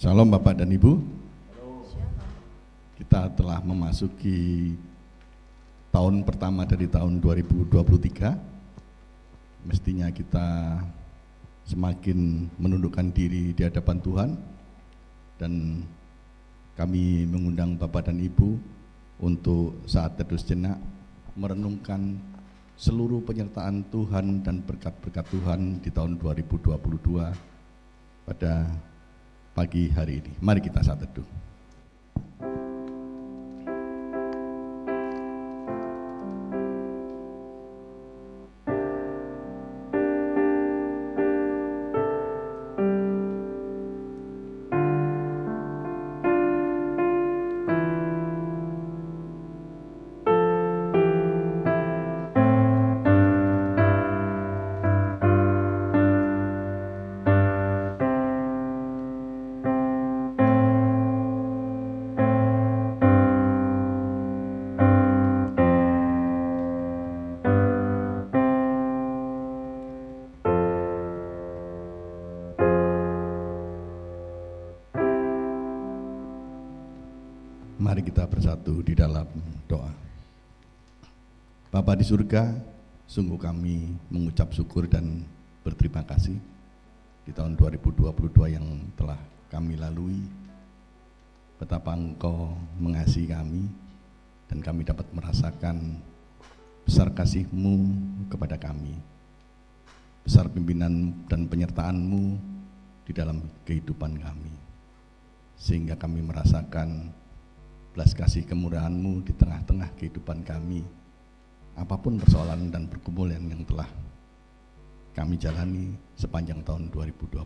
Salam Bapak dan Ibu. Kita telah memasuki tahun pertama dari tahun 2023. Mestinya kita semakin menundukkan diri di hadapan Tuhan, dan kami mengundang Bapak dan Ibu untuk saat teduh sejenak merenungkan seluruh penyertaan Tuhan dan berkat-berkat Tuhan di tahun 2022 pada pagi hari ini. Mari kita saat teduh. Mari kita bersatu di dalam doa. Bapa di surga, sungguh kami mengucap syukur dan berterima kasih di tahun 2022 yang telah kami lalui. Betapa Engkau mengasihi kami dan kami dapat merasakan besar kasih-Mu kepada kami, besar pimpinan dan penyertaan-Mu di dalam kehidupan kami, sehingga kami merasakan belas kasih kemurahan-Mu di tengah-tengah kehidupan kami, apapun persoalan dan pergumulan yang telah kami jalani sepanjang tahun 2022.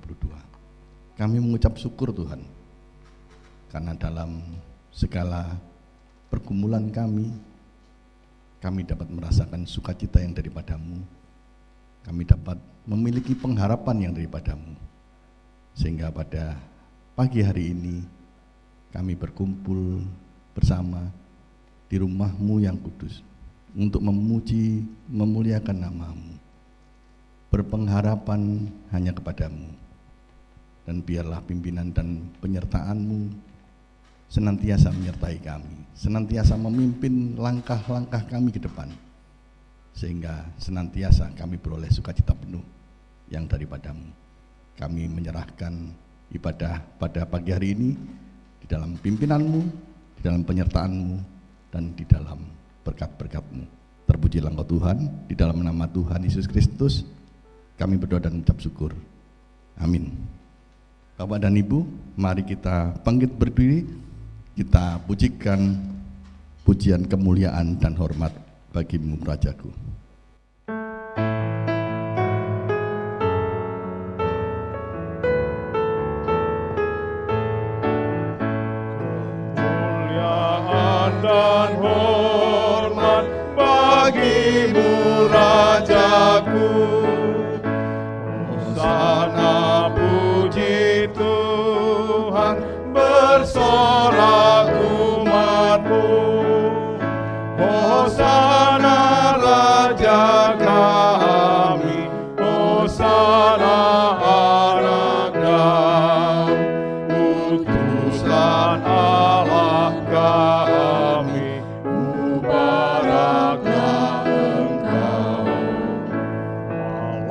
Kami mengucap syukur Tuhan, karena dalam segala pergumulan kami dapat merasakan sukacita yang daripada-Mu, kami dapat memiliki pengharapan yang daripada-Mu, sehingga pada pagi hari ini kami berkumpul bersama di rumah-Mu yang kudus untuk memuji, memuliakan nama-Mu, berpengharapan hanya kepada-Mu, dan biarlah pimpinan dan penyertaan-Mu senantiasa menyertai kami, senantiasa memimpin langkah-langkah kami ke depan, sehingga senantiasa kami beroleh sukacita penuh yang daripada-Mu. Kami menyerahkan ibadah pada pagi hari ini di dalam pimpinan-Mu, di dalam penyertaan-Mu, dan di dalam berkat-berkat-Mu. Terpujilah Engkau Tuhan, di dalam nama Tuhan Yesus Kristus kami berdoa dan mengucap syukur. Amin. Bapak dan Ibu, mari kita bangkit berdiri, kita pujikan pujian kemuliaan dan hormat bagi-Mu Rajaku. Dan hormat bagi-Mu Rajaku, hosana puji Tuhan bersorak umat-Mu, hosana Raja kami, hosana anak Daud, utusan Allah kami, mubaraklah Engkau.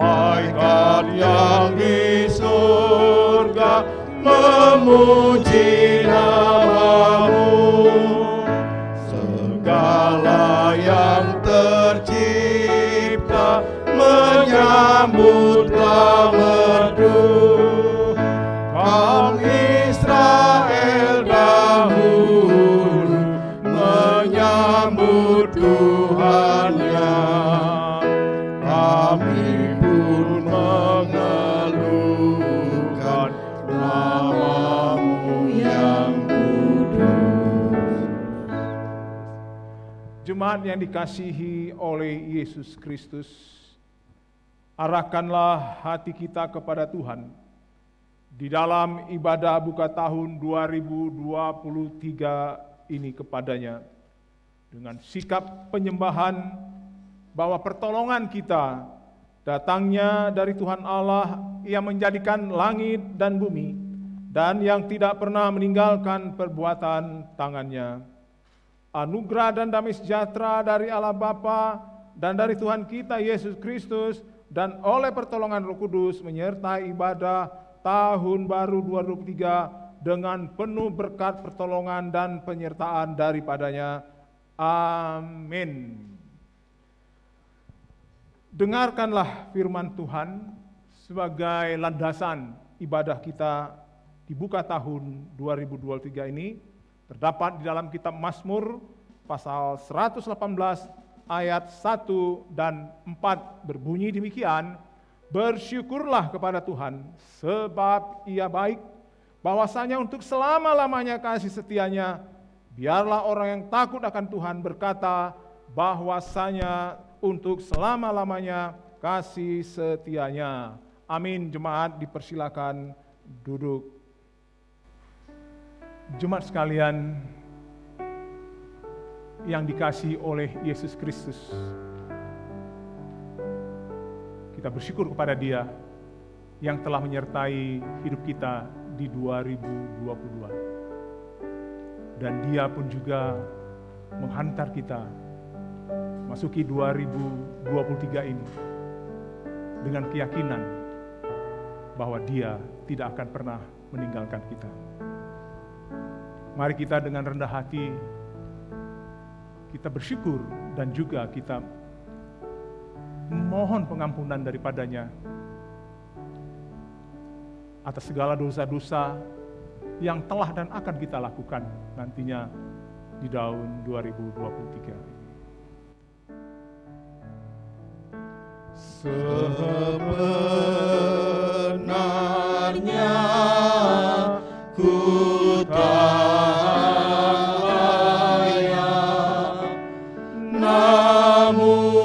Malaikat yang di surga memuji nama-Mu, segala yang tercipta menyambutlah merdu. Kaum Israel dahulu menyambut Tuhannya, kami pun mengeluhkan nama-Mu yang kudus. Jemaat yang dikasihi oleh Yesus Kristus, arahkanlah hati kita kepada Tuhan di dalam ibadah buka tahun 2023 ini kepadanya, dengan sikap penyembahan bahwa pertolongan kita datangnya dari Tuhan Allah yang menjadikan langit dan bumi, dan yang tidak pernah meninggalkan perbuatan tangannya. Anugerah dan damai sejahtera dari Allah Bapa dan dari Tuhan kita Yesus Kristus dan oleh pertolongan Roh Kudus menyertai ibadah tahun baru 2023 dengan penuh berkat pertolongan dan penyertaan daripadanya. Amin. Dengarkanlah firman Tuhan sebagai landasan ibadah kita di buka tahun 2023 ini. Terdapat di dalam kitab Mazmur pasal 118 ayat 1 dan 4 berbunyi demikian, bersyukurlah kepada Tuhan sebab Ia baik, bahwasanya untuk selama-lamanya kasih setianya. Biarlah orang yang takut akan Tuhan berkata bahwasanya untuk selama-lamanya kasih setianya. Amin. Jemaat dipersilakan duduk. Jemaat sekalian yang dikasihi oleh Yesus Kristus, kita bersyukur kepada Dia yang telah menyertai hidup kita di 2022. Dan Dia pun juga menghantar kita masuki 2023 ini dengan keyakinan bahwa Dia tidak akan pernah meninggalkan kita. Mari kita dengan rendah hati, kita bersyukur dan juga kita memohon pengampunan daripadanya atas segala dosa-dosa yang telah dan akan kita lakukan nantinya di tahun 2023 ini. Sebenarnya ku tak layak, namun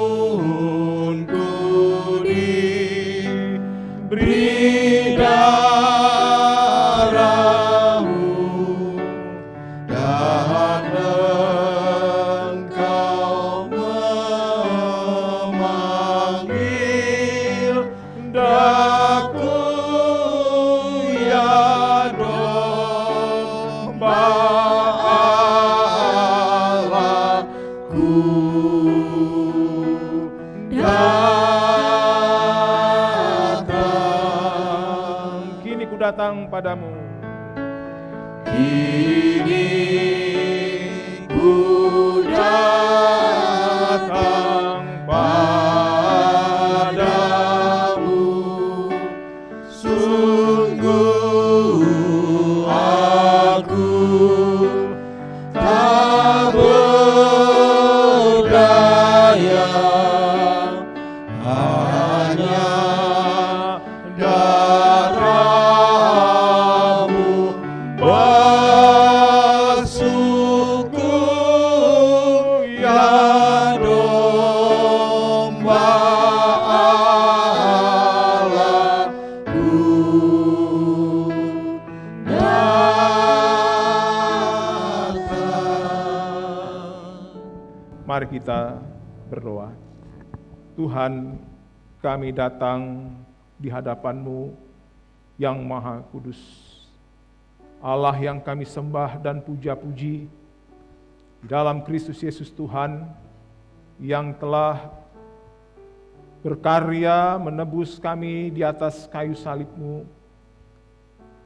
ku diberi darah-Mu dan Engkau memanggil daku, ya domba Allahku. Datang, Kini ku datang padamu. kini ku datang padamu, sungguh aku tak berdaya, hanya darah-Mu basuhku, ya domba Allahku. Mari kita berdoa. Tuhan, kami datang di hadapan-Mu yang Maha Kudus. Allah yang kami sembah dan puja-puji di dalam Kristus Yesus Tuhan yang telah berkarya menebus kami di atas kayu salib-Mu.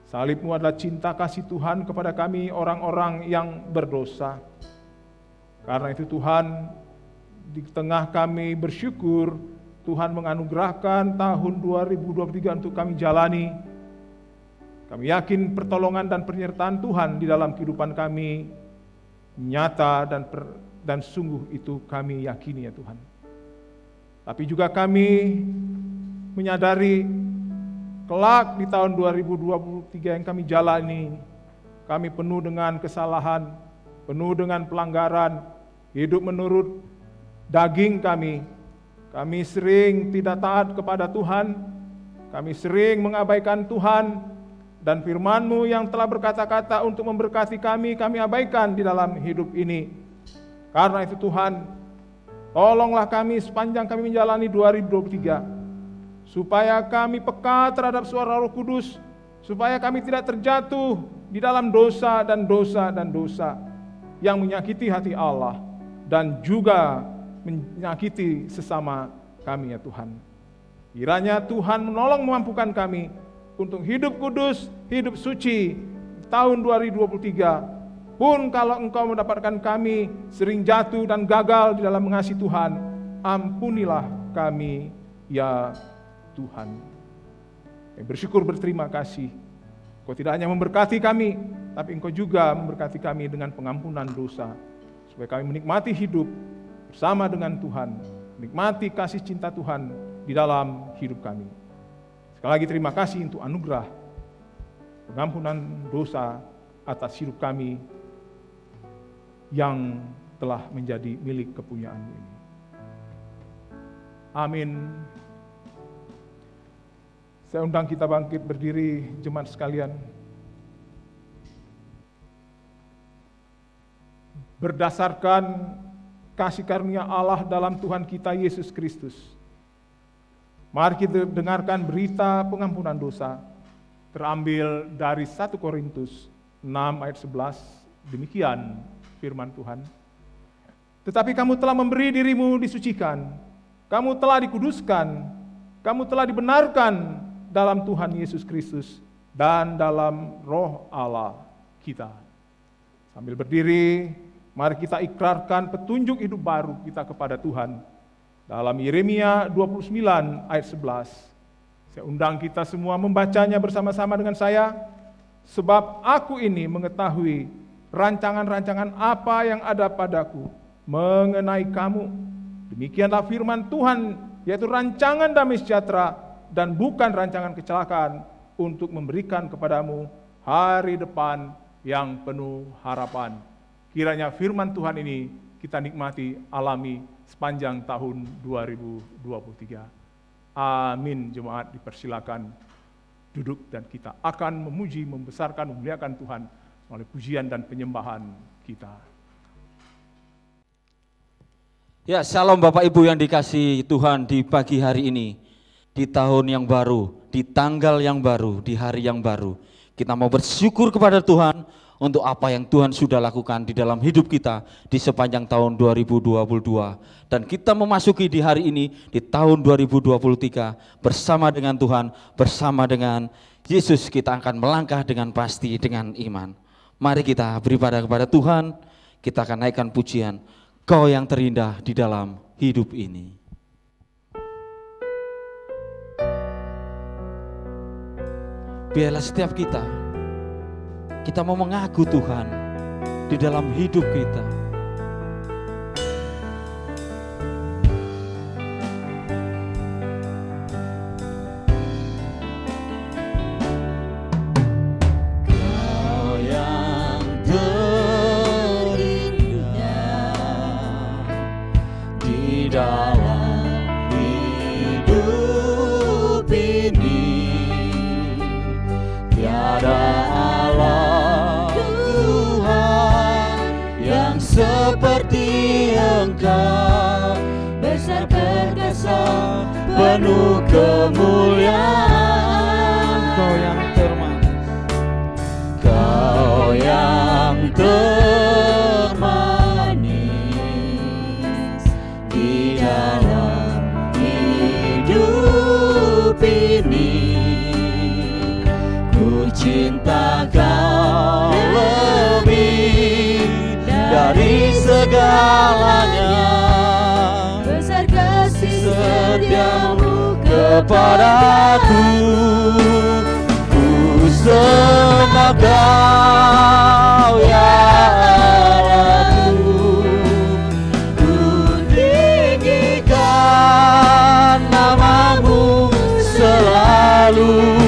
Salib-Mu adalah cinta kasih Tuhan kepada kami orang-orang yang berdosa. Karena itu Tuhan, di tengah kami bersyukur, Tuhan menganugerahkan tahun 2023 untuk kami jalani. Kami yakin pertolongan dan penyertaan Tuhan di dalam kehidupan kami nyata dan sungguh itu kami yakini ya Tuhan. Tapi juga kami menyadari kelak di tahun 2023 yang kami jalani, kami penuh dengan kesalahan, penuh dengan pelanggaran, hidup menurut daging kami. Kami sering tidak taat kepada Tuhan, kami sering mengabaikan Tuhan, dan firman-Mu yang telah berkata-kata untuk memberkati kami abaikan di dalam hidup ini. Karena itu Tuhan, tolonglah kami sepanjang kami menjalani 2023, supaya kami peka terhadap suara Roh Kudus, supaya kami tidak terjatuh di dalam dosa dan dosa yang menyakiti hati Allah dan juga menyakiti sesama kami ya Tuhan. Kiranya Tuhan menolong memampukan kami untuk hidup kudus, hidup suci tahun 2023. Pun kalau Engkau mendapatkan kami sering jatuh dan gagal di dalam mengasihi Tuhan, ampunilah kami ya Tuhan. Kami bersyukur, berterima kasih. Engkau tidak hanya memberkati kami, tapi Engkau juga memberkati kami dengan pengampunan dosa, supaya kami menikmati hidup bersama dengan Tuhan, menikmati kasih cinta Tuhan di dalam hidup kami. Sekali lagi terima kasih untuk anugerah pengampunan dosa atas hidup kami yang telah menjadi milik kepunyaan-Mu ini. Amin. Saya undang kita bangkit berdiri, jemaat sekalian. Berdasarkan kasih karunia Allah dalam Tuhan kita Yesus Kristus, mari kita dengarkan berita pengampunan dosa terambil dari 1 Korintus 6 ayat 11. Demikian firman Tuhan. Tetapi kamu telah memberi dirimu disucikan, kamu telah dikuduskan, kamu telah dibenarkan dalam Tuhan Yesus Kristus dan dalam Roh Allah kita. Sambil berdiri, mari kita ikrarkan petunjuk hidup baru kita kepada Tuhan. Dalam Yeremia 29 ayat 11. Saya undang kita semua membacanya bersama-sama dengan saya. Sebab aku ini mengetahui rancangan-rancangan apa yang ada padaku mengenai kamu. Demikianlah firman Tuhan, yaitu rancangan damai sejahtera dan bukan rancangan kecelakaan, untuk memberikan kepadamu hari depan yang penuh harapan. Kiranya firman Tuhan ini kita nikmati, alami sepanjang tahun 2023. Amin. Jemaat dipersilakan duduk dan kita akan memuji, membesarkan, memuliakan Tuhan melalui pujian dan penyembahan kita. Ya, shalom Bapak Ibu yang dikasihi Tuhan di pagi hari ini, di tahun yang baru, di tanggal yang baru, di hari yang baru. Kita mau bersyukur kepada Tuhan untuk apa yang Tuhan sudah lakukan di dalam hidup kita di sepanjang tahun 2022. Dan kita memasuki di hari ini, di tahun 2023, bersama dengan Tuhan, bersama dengan Yesus, kita akan melangkah dengan pasti, dengan iman. Mari kita beribadah kepada Tuhan, kita akan naikkan pujian, Kau yang terindah di dalam hidup ini. Biarlah setiap kita mau mengaku Tuhan di dalam hidup kita. Kau yang terindah di dalam hidup ini, tiada Allah Tuhan yang seperti Engkau, besar perkasa penuh kemuliaan. Kau yang termanis, Kau yang termanis di dalam hidup ini. Ku cinta Kau lebih dari segalanya. Besar kasih Setiamu kepadaku, ku sembah Kau ya Allahku. Ku tinggikan nama-Mu selalu.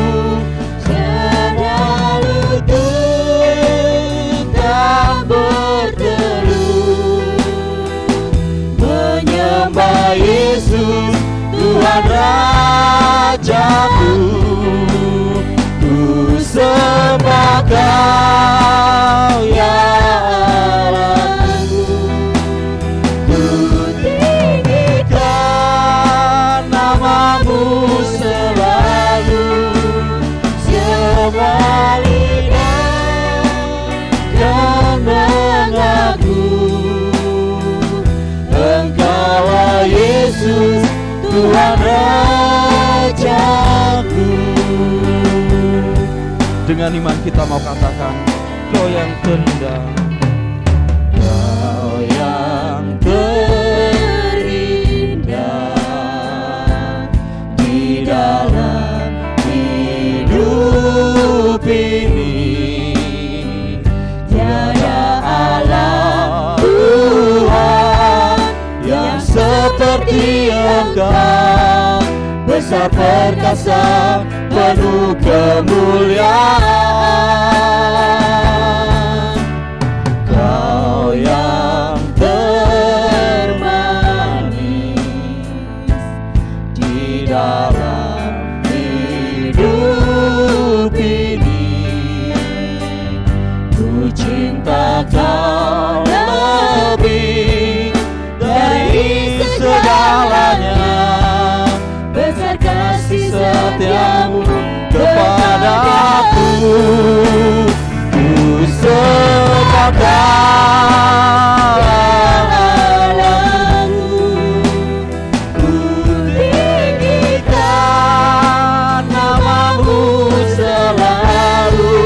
Yesus Tuhan Rajaku, ku sembah Kau ya Allahku. Ku tinggikan nama-Mu selalu. Semua dengan iman kita mau katakan, Kau yang terindah, Kau yang terindah di dalam hidup ini. Tiada Allah Tuhan yang seperti Engkau, besar perkasa penuh kemuliaan. Kau yang termanis di dalam hidup ini. Ku cinta Kau lebih dari segalanya, besar kasih setiamu kepadaku. Ku sembah Kau Allahku, ku tinggikan nama-Mu selalu.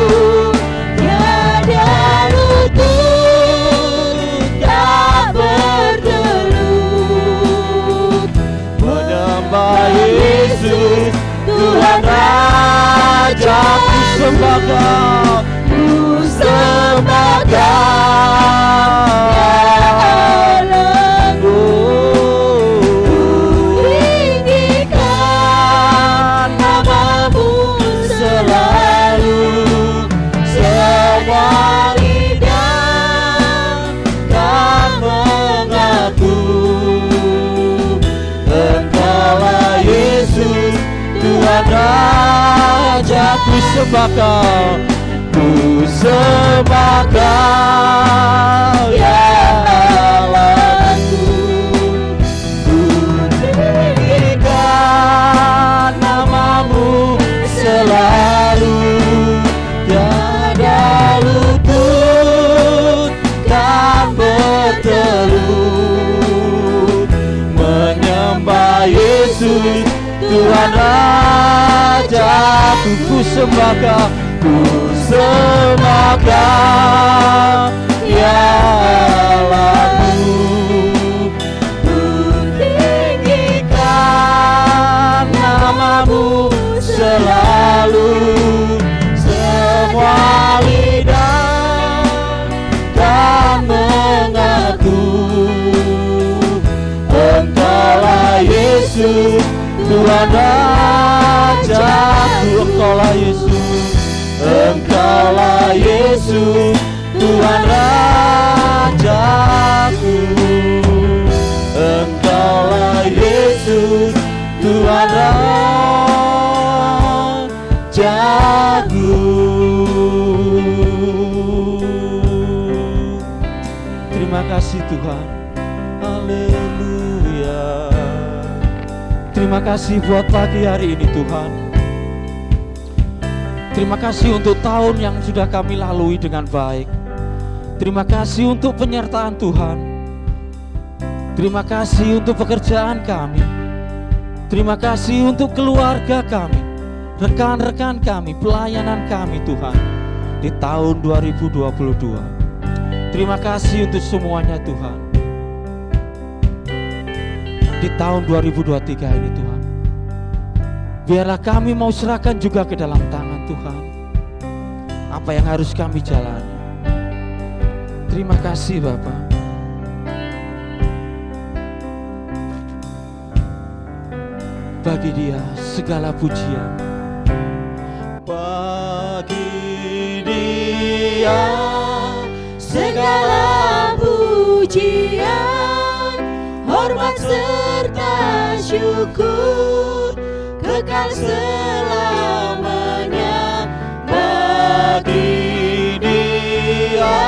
Tiada lutut tak bertelut menyembah Yesus Tuhan Raja. Ku sembah Kau, ku sembah Kau Allahku, ku tinggikan nama-Mu selalu. Semua lidah kan mengaku Engkaulah Yesus Tuhan Raja. Ku sembah Kau, ku sembah Kau ya Allahku, ku tinggikan nama-Mu selalu. Tiada lutut kan bertelut menyembah Yesus Tuhan Raja. Ku sembah Kau, ku sembah Kau ya Allahku, ku tinggikan nama-Mu selalu. Semua lidah kan mengaku Engkaulah Yesus Tuhan Raja. Engkaulah Yesus, Engkaulah Yesus Tuhan Rajaku. Engkaulah Yesus Tuhan Rajaku. Terima kasih Tuhan. Haleluya. Terima kasih buat pagi hari ini Tuhan. Terima kasih untuk tahun yang sudah kami lalui dengan baik. Terima kasih untuk penyertaan Tuhan. Terima kasih untuk pekerjaan kami. Terima kasih untuk keluarga kami, rekan-rekan kami, pelayanan kami Tuhan di tahun 2022. Terima kasih untuk semuanya Tuhan. Di tahun 2023 ini Tuhan, biarlah kami mau serahkan juga ke dalam tangan Tuhan apa yang harus kami jalani. Terima kasih Bapa. Bagi Dia segala pujian, bagi Dia segala pujian, hormat serta syukur kekal selamanya. Bagi Dia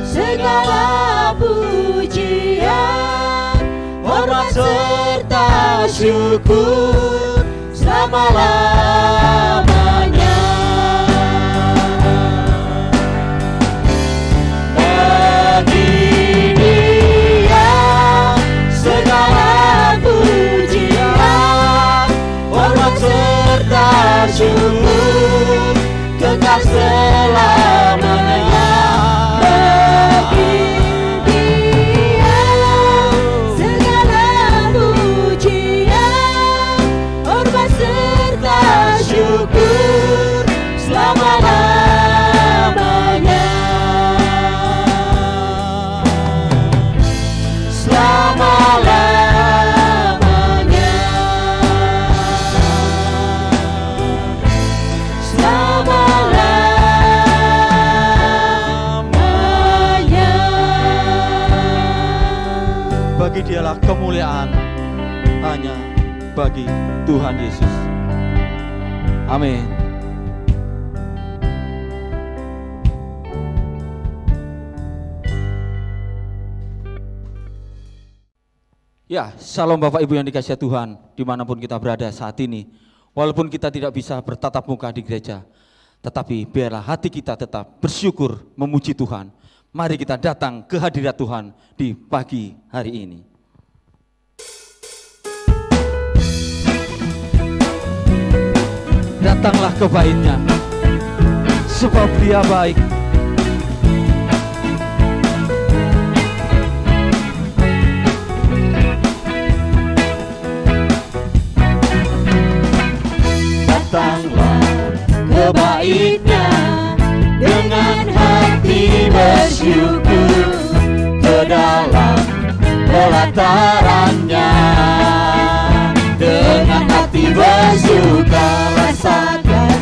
segala pujian, hormat serta syukur selama-lamanya. Bagi Dia segala pujian, hormat serta syukur kekal tetapi dialah kemuliaan hanya bagi Tuhan Yesus. Amin. Ya, shalom Bapak Ibu yang dikasihi Tuhan, dimanapun kita berada saat ini. Walaupun kita tidak bisa bertatap muka di gereja, tetapi biarlah hati kita tetap bersyukur memuji Tuhan. Mari kita datang ke hadirat Tuhan di pagi hari ini. Datanglah ke bait-Nya, sebab Dia baik. Datanglah ke bait-Nya dengan hati bersyukur, ke dalam pelataran-Nya dengan hati bersuka. Rasakan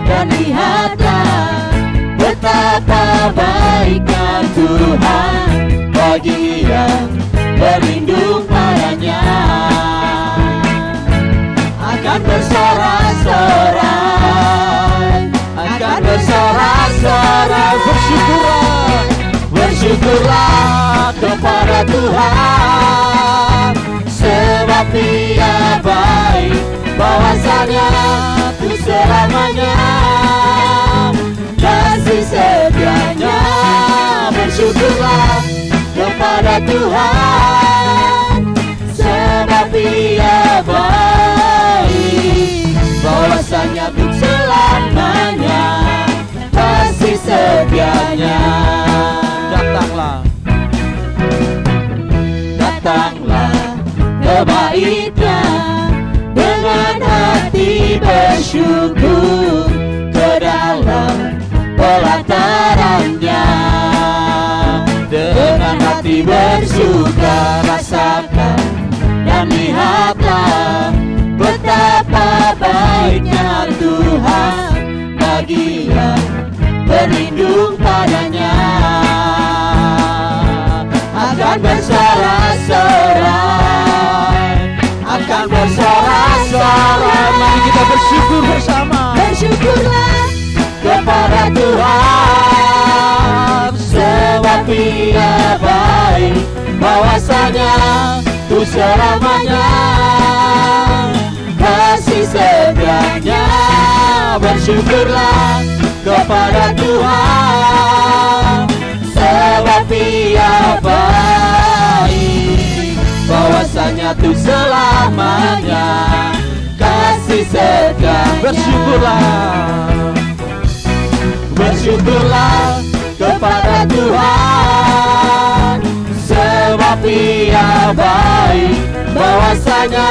dan lihatlah betapa baiknya Tuhan bagi yang berlindung padanya. Akan bersorak-sorai, akan bersorak-sorai. Bersyukurlah, bersyukurlah kepada Tuhan, sebab Dia baik, bahwasanya itu selamanya kasih setianya. Bersyukurlah kepada Tuhan, sebab Dia baik, bahwasanya untuk selamanya kasih setianya. Datanglah, datanglah ke bait-Nya dengan hati bersyukur, ke dalam pelataran-Nya dengan hati bersuka. Rasakan dan lihatlah betapa baiknya Tuhan bagi yang berlindung padanya. Akan bersorak-sorai, akan bersorak-sorai. mari kita bersyukur bersama. Bersyukurlah kepada Tuhan, sebab Dia baik, bahwasanya untuk selamanya kasih setianya. Bersyukurlah kepada Tuhan, sebab Dia baik, bahwasanya untuk selamanya kasih setianya. Bersyukurlah, bersyukurlah kepada Tuhan, sebab Dia baik, bahwasanya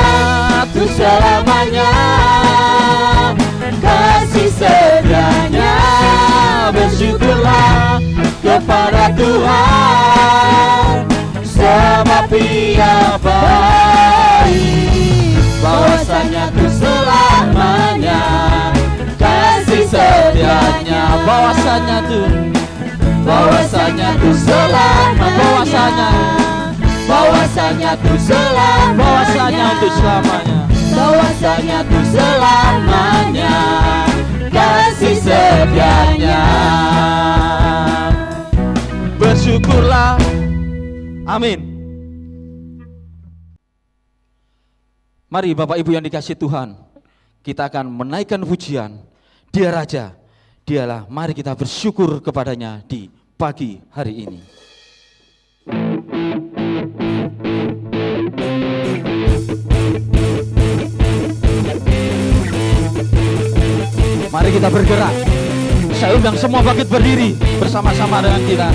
untuk selamanya kasih setianya. Bersyukurlah kepada Tuhan, sebab Dia baik, bahwasanya untuk selamanya kasih setianya. bahwasanya tuh, Bahwasanya untuk selamanya, bahwasanya untuk selamanya, bahwasanya untuk selamanya. bahwasanya untuk selamanya kasih setianya. Bersyukurlah, amin. Mari Bapak Ibu yang dikasihi Tuhan, kita akan menaikkan pujian. Dia Raja, Dialah. Mari kita bersyukur kepadanya di pagi hari ini. Mari kita bergerak. Saya undang semua bangkit berdiri bersama-sama dengan kita.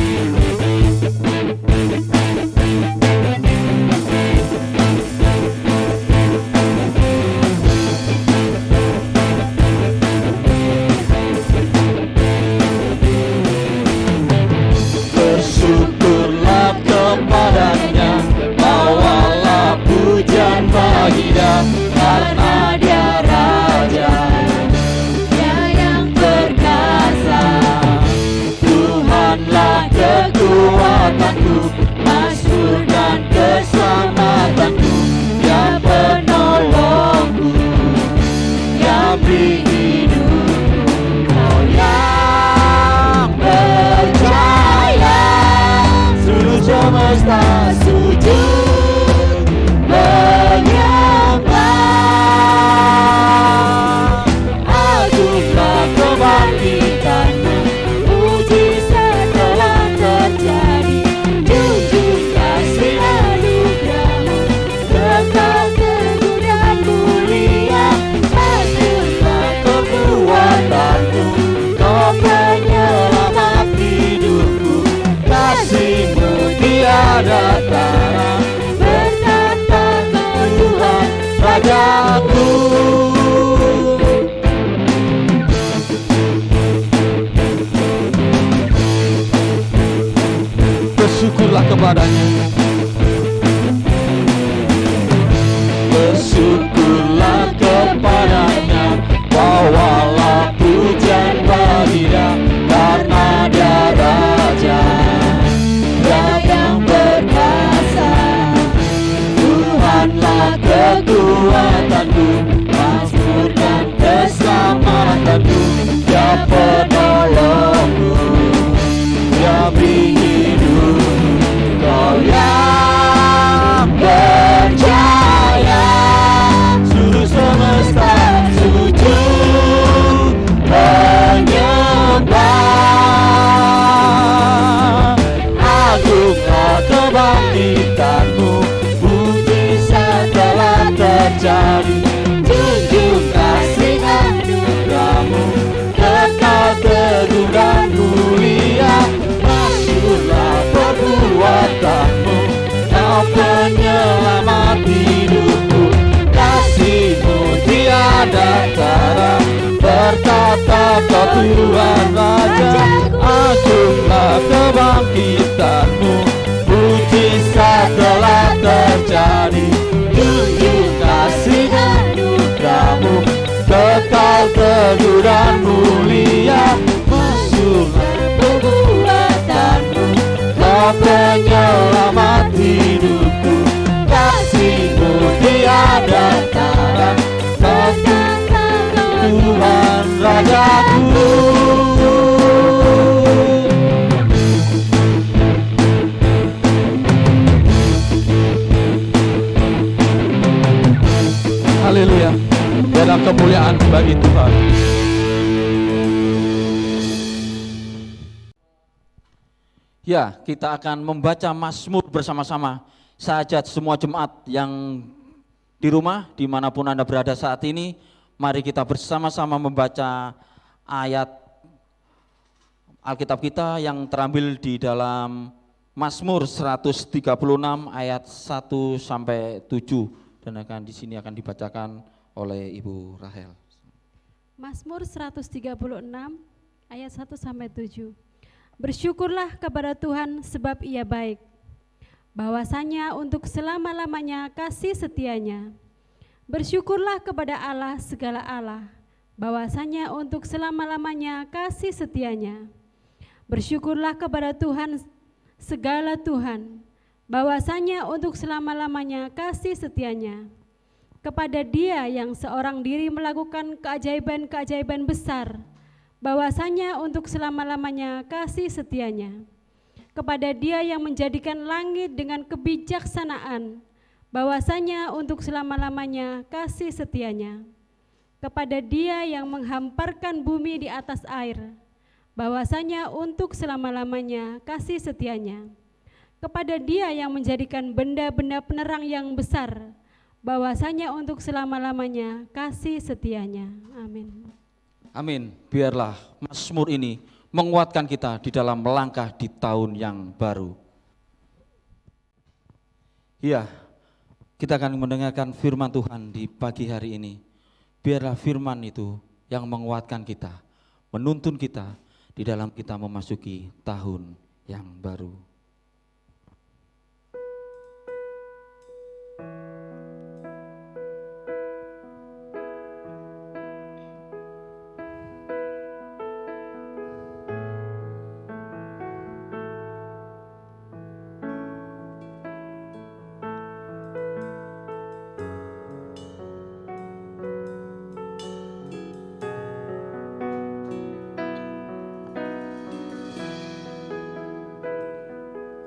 Bersyukurlah kepadanya, bawalah pujian bagi Dia, karena Dia Raja, Dia yang perkasa. Tuhanlah kekasih Dampingi hidupku, Kau yang percaya. Seluruh semesta sujud menyembah. Agunglah kebangkitan-Mu, mujizat telah terjadi. Junjung kasih anugerah-Mu, kekal teguh dan mulia. Hasillah kekuatan-Mu, Kau penyelamat hidupku. Kasih-Mu tiada tara, berkata Kau Tuhan Rajaku. Bersyukurlah kepadanya. Bersyukurlah kepadanya, bawalah pujian bagi Dia, karena Dia Raja yang berkuasa. Tuhanlah kekuatanku, mazmur dan keselamatanku. Dia penolongku, Dia hidupku. Kau yang percaya, seluruh semesta sujud menyembah. Agunglah kebangkitan-Mu, mujizat telah terjadi. Junjung kasih anugerah-Mu, kekal teguh dan mulia. Masyurlah perbuatan-Mu, Kau penyelamat hidupku. Kasih-Mu tiada tara, berkata Kau Tuhan Raja. Agunglah kebangkitan-Mu, mujizat telah terjadi. Junjung kasih anugerah-Mu, kekal teguh dan mulia. Masyurlah perbuatan-Mu, Kau penyelamat hidupku. Kasih-Mu tiada tara, berkata Kau Tuhan Rajaku. Haleluya. Biarlah kemuliaan bagi Tuhan. Ya, kita akan membaca Mazmur bersama-sama. Sajat semua jemaat yang di rumah, dimanapun Anda berada saat ini, mari kita bersama-sama membaca ayat Alkitab kita yang terambil di dalam Mazmur 136 ayat 1 sampai 7 dan di sini akan dibacakan oleh Ibu Rahel. Mazmur 136 ayat 1 sampai 7. Bersyukurlah kepada Tuhan sebab Ia baik, bahwasanya untuk selama-lamanya kasih setianya. Bersyukurlah kepada Allah segala Allah, bahwasanya untuk selama-lamanya kasih setianya. Bersyukurlah kepada Tuhan segala Tuhan, bahwasanya untuk selama-lamanya kasih setianya. Kepada Dia yang seorang diri melakukan keajaiban-keajaiban besar, bahwasanya untuk selama-lamanya kasih setianya. Kepada Dia yang menjadikan langit dengan kebijaksanaan, bahwasanya untuk selama-lamanya kasih setianya. Kepada Dia yang menghamparkan bumi di atas air, bahwasanya untuk selama-lamanya kasih setianya. Kepada Dia yang menjadikan benda-benda penerang yang besar, bahwasanya untuk selama-lamanya kasih setianya. Amin. Amin. Biarlah Mazmur ini menguatkan kita di dalam melangkah di tahun yang baru. Ya, kita akan mendengarkan firman Tuhan di pagi hari ini. Biarlah firman itu yang menguatkan kita, menuntun kita di dalam kita memasuki tahun yang baru.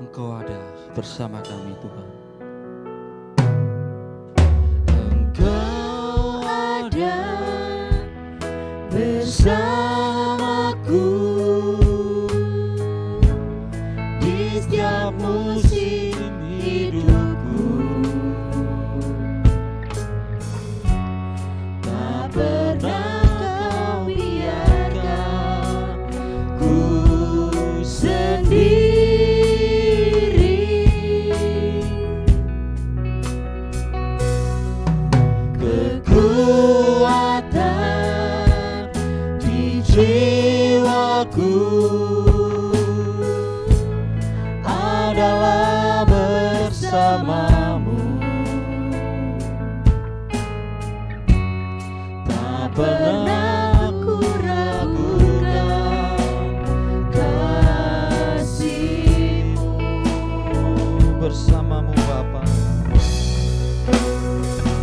Engkau ada bersama kami Tuhan. Engkau ada bersamaku di setiap musim hidupku. Tak pernah kau biarkan ku sendiri. Kekuatan di jiwaku adalah bersamamu. Tak pernah ku ragukan kasih-Mu. Bersamamu Bapa,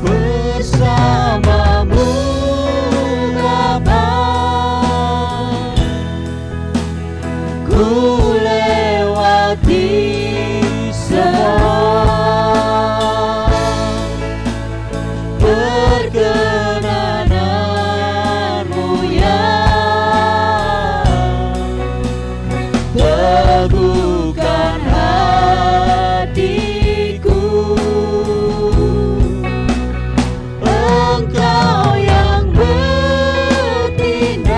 Bersamamu Bapa, ku lewati semua perkenanan-Mu yang teguhkan hatiku. Engkau yang bertindak,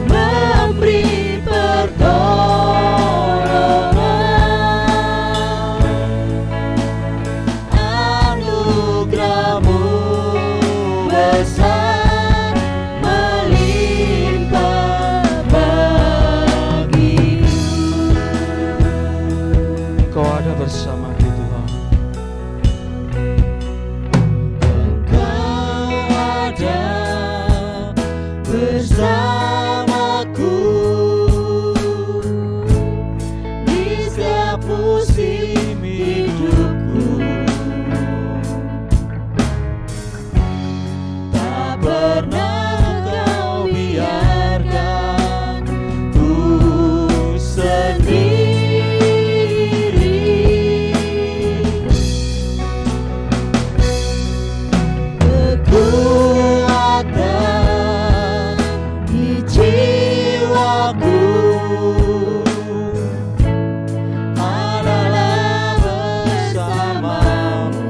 memberi pertolongan, anugerah-Mu besar melimpah bagiku. Engkau ada bersamaku Tuhan. Engkau ada bersamaku di setiap musim hidupku. Tak pernah kau biarkan ku sendiri. Kekuatan di jiwaku adalah bersamamu.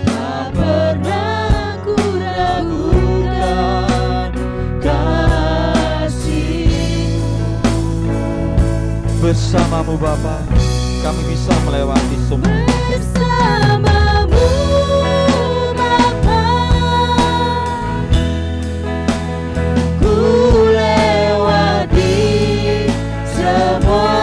Tak pernah ku ragukan kasih-Mu. Bersamamu Bapa, kami bisa melewati semua. Bersamamu Bapa, ku lewati semua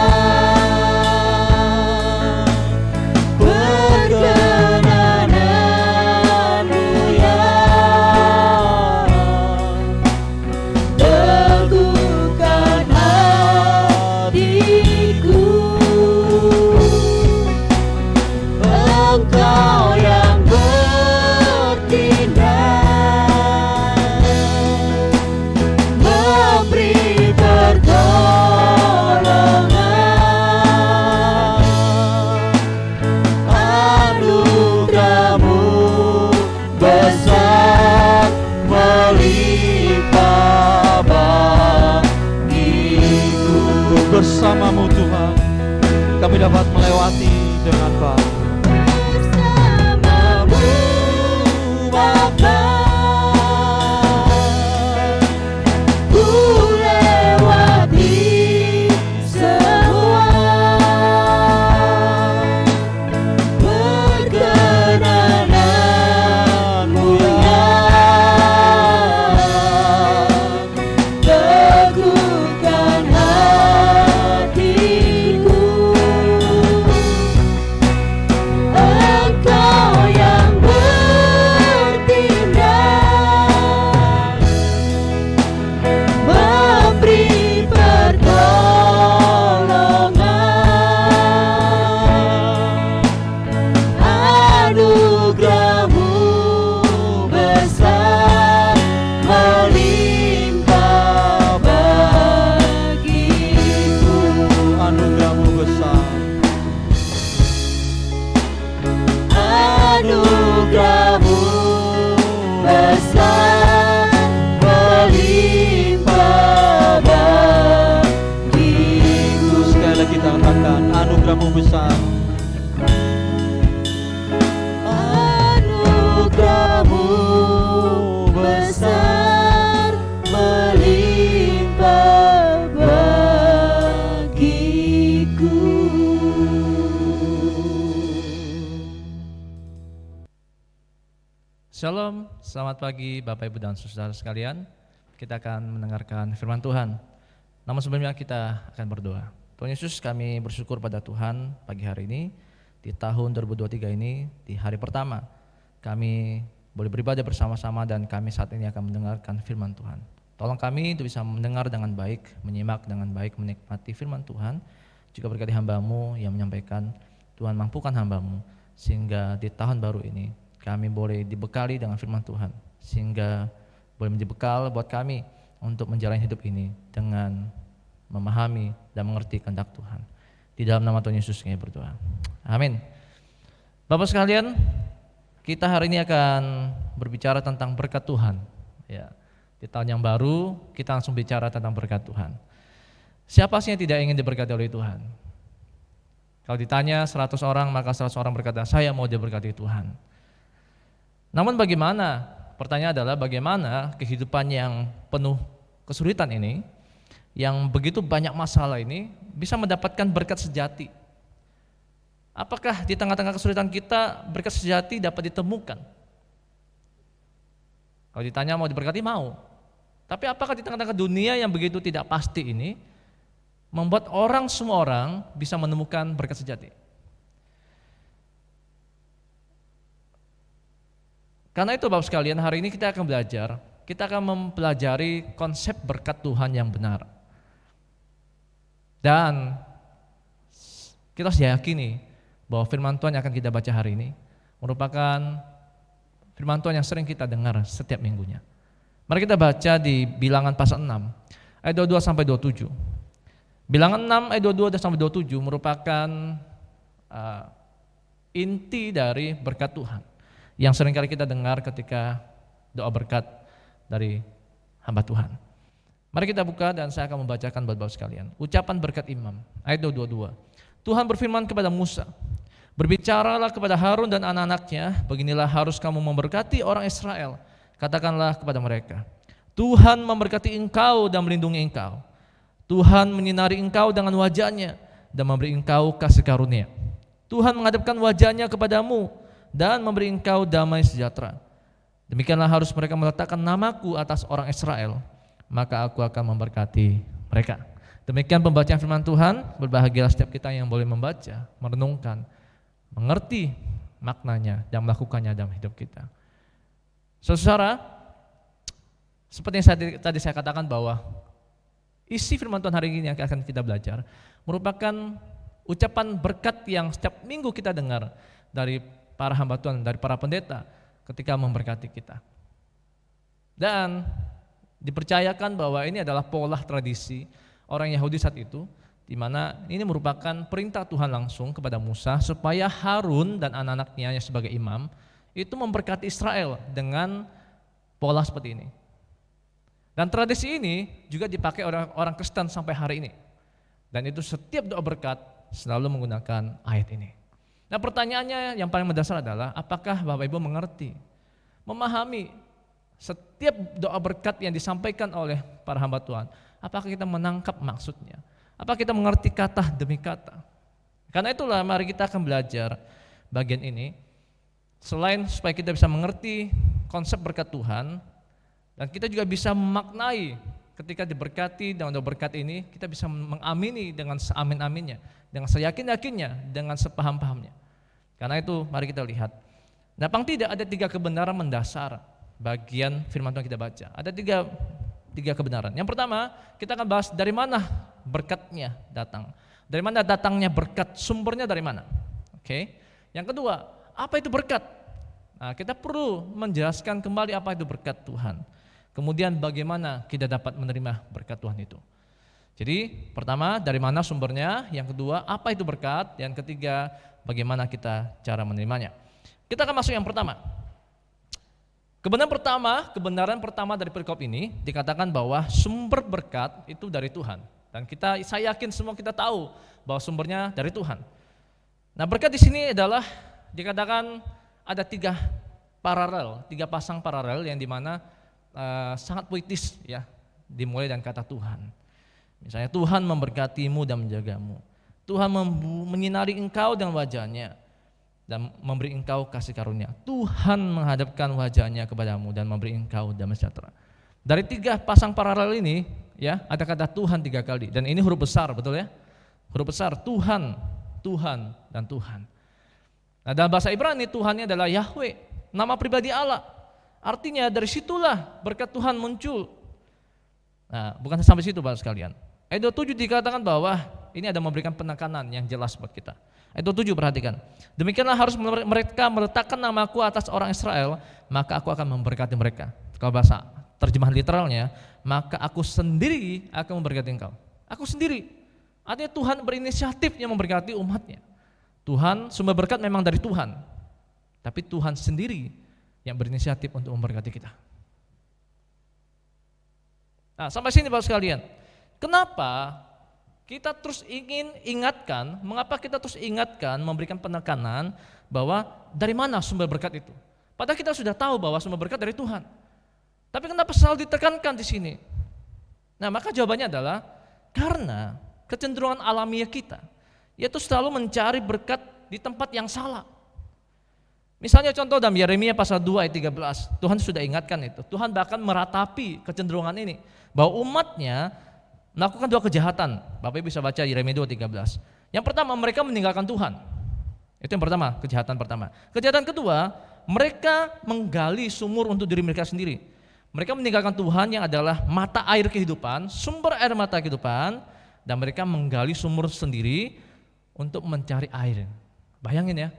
perkenanan-Mu yang teguhkan hatiku. besar. Anugerahmu besar melimpah bagiku. Shalom, selamat pagi Bapak Ibu dan Saudara sekalian. Kita akan mendengarkan firman Tuhan. Namun sebelumnya kita akan berdoa. Tuhan Yesus, kami bersyukur pada Tuhan pagi hari ini, di tahun 2023 ini, di hari pertama kami boleh beribadah bersama-sama dan kami saat ini akan mendengarkan firman Tuhan. Tolong kami untuk bisa mendengar dengan baik, menyimak dengan baik, menikmati firman Tuhan. Juga berkati hamba-Mu yang menyampaikan, Tuhan mampukan hamba-Mu sehingga di tahun baru ini kami boleh dibekali dengan firman Tuhan, sehingga boleh menjadi bekal buat kami untuk menjalani hidup ini dengan memahami dan mengerti kehendak Tuhan. Di dalam nama Tuhan Yesus kami berdoa. Amin. Bapak sekalian, kita hari ini akan berbicara tentang berkat Tuhan. Ya, di tahun yang baru kita langsung bicara tentang berkat Tuhan. Siapa sih yang tidak ingin diberkati oleh Tuhan? Kalau ditanya 100 orang, maka 100 orang berkata, saya mau diberkati Tuhan. Namun bagaimana, pertanyaan adalah bagaimana kehidupan yang penuh kesulitan ini, yang begitu banyak masalah ini bisa mendapatkan berkat sejati? Apakah di tengah-tengah kesulitan kita berkat sejati dapat ditemukan? Kalau ditanya mau diberkati, mau. Tapi apakah di tengah-tengah dunia yang begitu tidak pasti ini membuat semua orang bisa menemukan berkat sejati? Karena itu Bapak sekalian, hari ini kita akan belajar, kita akan mempelajari konsep berkat Tuhan yang benar. Dan kita harus yakini bahwa firman Tuhan yang akan kita baca hari ini merupakan firman Tuhan yang sering kita dengar setiap minggunya. Mari kita baca di Bilangan pasal 6 ayat 22 sampai 27. Bilangan 6 ayat 22 sampai 27 merupakan inti dari berkat Tuhan yang seringkali kita dengar ketika doa berkat dari hamba Tuhan. Mari kita buka dan saya akan membacakan buat Bapak sekalian. Ucapan berkat imam, ayat 22. Tuhan berfirman kepada Musa, berbicaralah kepada Harun dan anak-anaknya, beginilah harus kamu memberkati orang Israel. Katakanlah kepada mereka, Tuhan memberkati engkau dan melindungi engkau. Tuhan menyinari engkau dengan wajahnya dan memberi engkau kasih karunia. Tuhan menghadapkan wajahnya kepadamu dan memberi engkau damai sejahtera. Demikianlah harus mereka meletakkan namaku atas orang Israel, maka aku akan memberkati mereka. Demikian pembacaan firman Tuhan. Berbahagialah setiap kita yang boleh membaca, merenungkan, mengerti maknanya dan melakukannya dalam hidup kita. Saudara, seperti yang tadi saya katakan bahwa isi firman Tuhan hari ini yang akan kita belajar merupakan ucapan berkat yang setiap minggu kita dengar dari para hamba Tuhan, dari para pendeta ketika memberkati kita. Dan dipercayakan bahwa ini adalah pola tradisi orang Yahudi saat itu, di mana ini merupakan perintah Tuhan langsung kepada Musa supaya Harun dan anak-anaknya yang sebagai imam itu memberkati Israel dengan pola seperti ini. Dan tradisi ini juga dipakai orang Kristen sampai hari ini. Dan itu setiap doa berkat selalu menggunakan ayat ini. Nah, pertanyaannya yang paling mendasar adalah apakah Bapak Ibu mengerti, memahami setiap doa berkat yang disampaikan oleh para hamba Tuhan? Apakah kita menangkap maksudnya? Apakah kita mengerti kata demi kata? Karena itulah mari kita akan belajar bagian ini. Selain supaya kita bisa mengerti konsep berkat Tuhan, dan kita juga bisa memaknai ketika diberkati dengan doa berkat ini, kita bisa mengamini dengan seamin-aminnya, dengan seyakin-yakinnya, dengan sepaham-pahamnya. Karena itu mari kita lihat. Nah, paling tidak ada 3 kebenaran mendasar bagian firman Tuhan kita baca. Ada tiga kebenaran. Yang pertama, kita akan bahas dari mana berkatnya datang. Dari mana datangnya berkat, sumbernya dari mana. Oke. Yang kedua, apa itu berkat? Nah, kita perlu menjelaskan kembali apa itu berkat Tuhan. Kemudian bagaimana kita dapat menerima berkat Tuhan itu. Jadi pertama, dari mana sumbernya, yang kedua, apa itu berkat, yang ketiga, bagaimana kita cara menerimanya. Kita akan masuk yang pertama. Kebenaran pertama dari perikop ini dikatakan bahwa sumber berkat itu dari Tuhan. Dan saya yakin semua kita tahu bahwa sumbernya dari Tuhan. Nah, berkat di sini adalah dikatakan ada tiga pasang paralel yang dimana sangat puitis ya, dimulai dengan kata Tuhan. Misalnya Tuhan memberkatimu dan menjagamu. Tuhan menyinari engkau dengan wajahnya dan memberi engkau kasih karunia. Tuhan menghadapkan wajahnya kepadamu dan memberi engkau damai sejahtera. Dari tiga pasang paralel ini ya, ada kata Tuhan 3 kali dan ini huruf besar, betul ya? Huruf besar, Tuhan, Tuhan, dan Tuhan. Nah, dalam bahasa Ibrani Tuhannya adalah Yahweh, nama pribadi Allah. Artinya dari situlah berkat Tuhan muncul. Nah, bukan sampai situ Bapak sekalian. Ayat 27 dikatakan bahwa ini ada memberikan penekanan yang jelas buat kita. Ayat 27 perhatikan. Demikianlah harus mereka meletakkan namaku atas orang Israel, maka aku akan memberkati mereka. Kalau bahasa terjemahan literalnya, maka aku sendiri akan memberkati engkau. Aku sendiri. Artinya Tuhan berinisiatif yang memberkati umatnya. Tuhan, sumber berkat memang dari Tuhan. Tapi Tuhan sendiri yang berinisiatif untuk memberkati kita. Nah, sampai sini Bapak sekalian. Kenapa kita terus ingin ingatkan, mengapa kita terus ingatkan, memberikan penekanan bahwa dari mana sumber berkat itu? Padahal kita sudah tahu bahwa sumber berkat dari Tuhan. Tapi kenapa selalu ditekankan di sini? Nah, maka jawabannya adalah karena kecenderungan alamiah kita, yaitu selalu mencari berkat di tempat yang salah. Misalnya contoh dalam Yeremia pasal 2 ayat 13, Tuhan sudah ingatkan itu. Tuhan bahkan meratapi kecenderungan ini, bahwa umatnya melakukan 2 kejahatan. Bapak Ibu bisa baca Yeremia 2:13. Yang pertama, mereka meninggalkan Tuhan. Itu yang pertama, kejahatan pertama. Kejahatan kedua, mereka menggali sumur untuk diri mereka sendiri. Mereka meninggalkan Tuhan yang adalah mata air kehidupan, sumber air mata kehidupan, dan mereka menggali sumur sendiri untuk mencari air. Bayangin ya.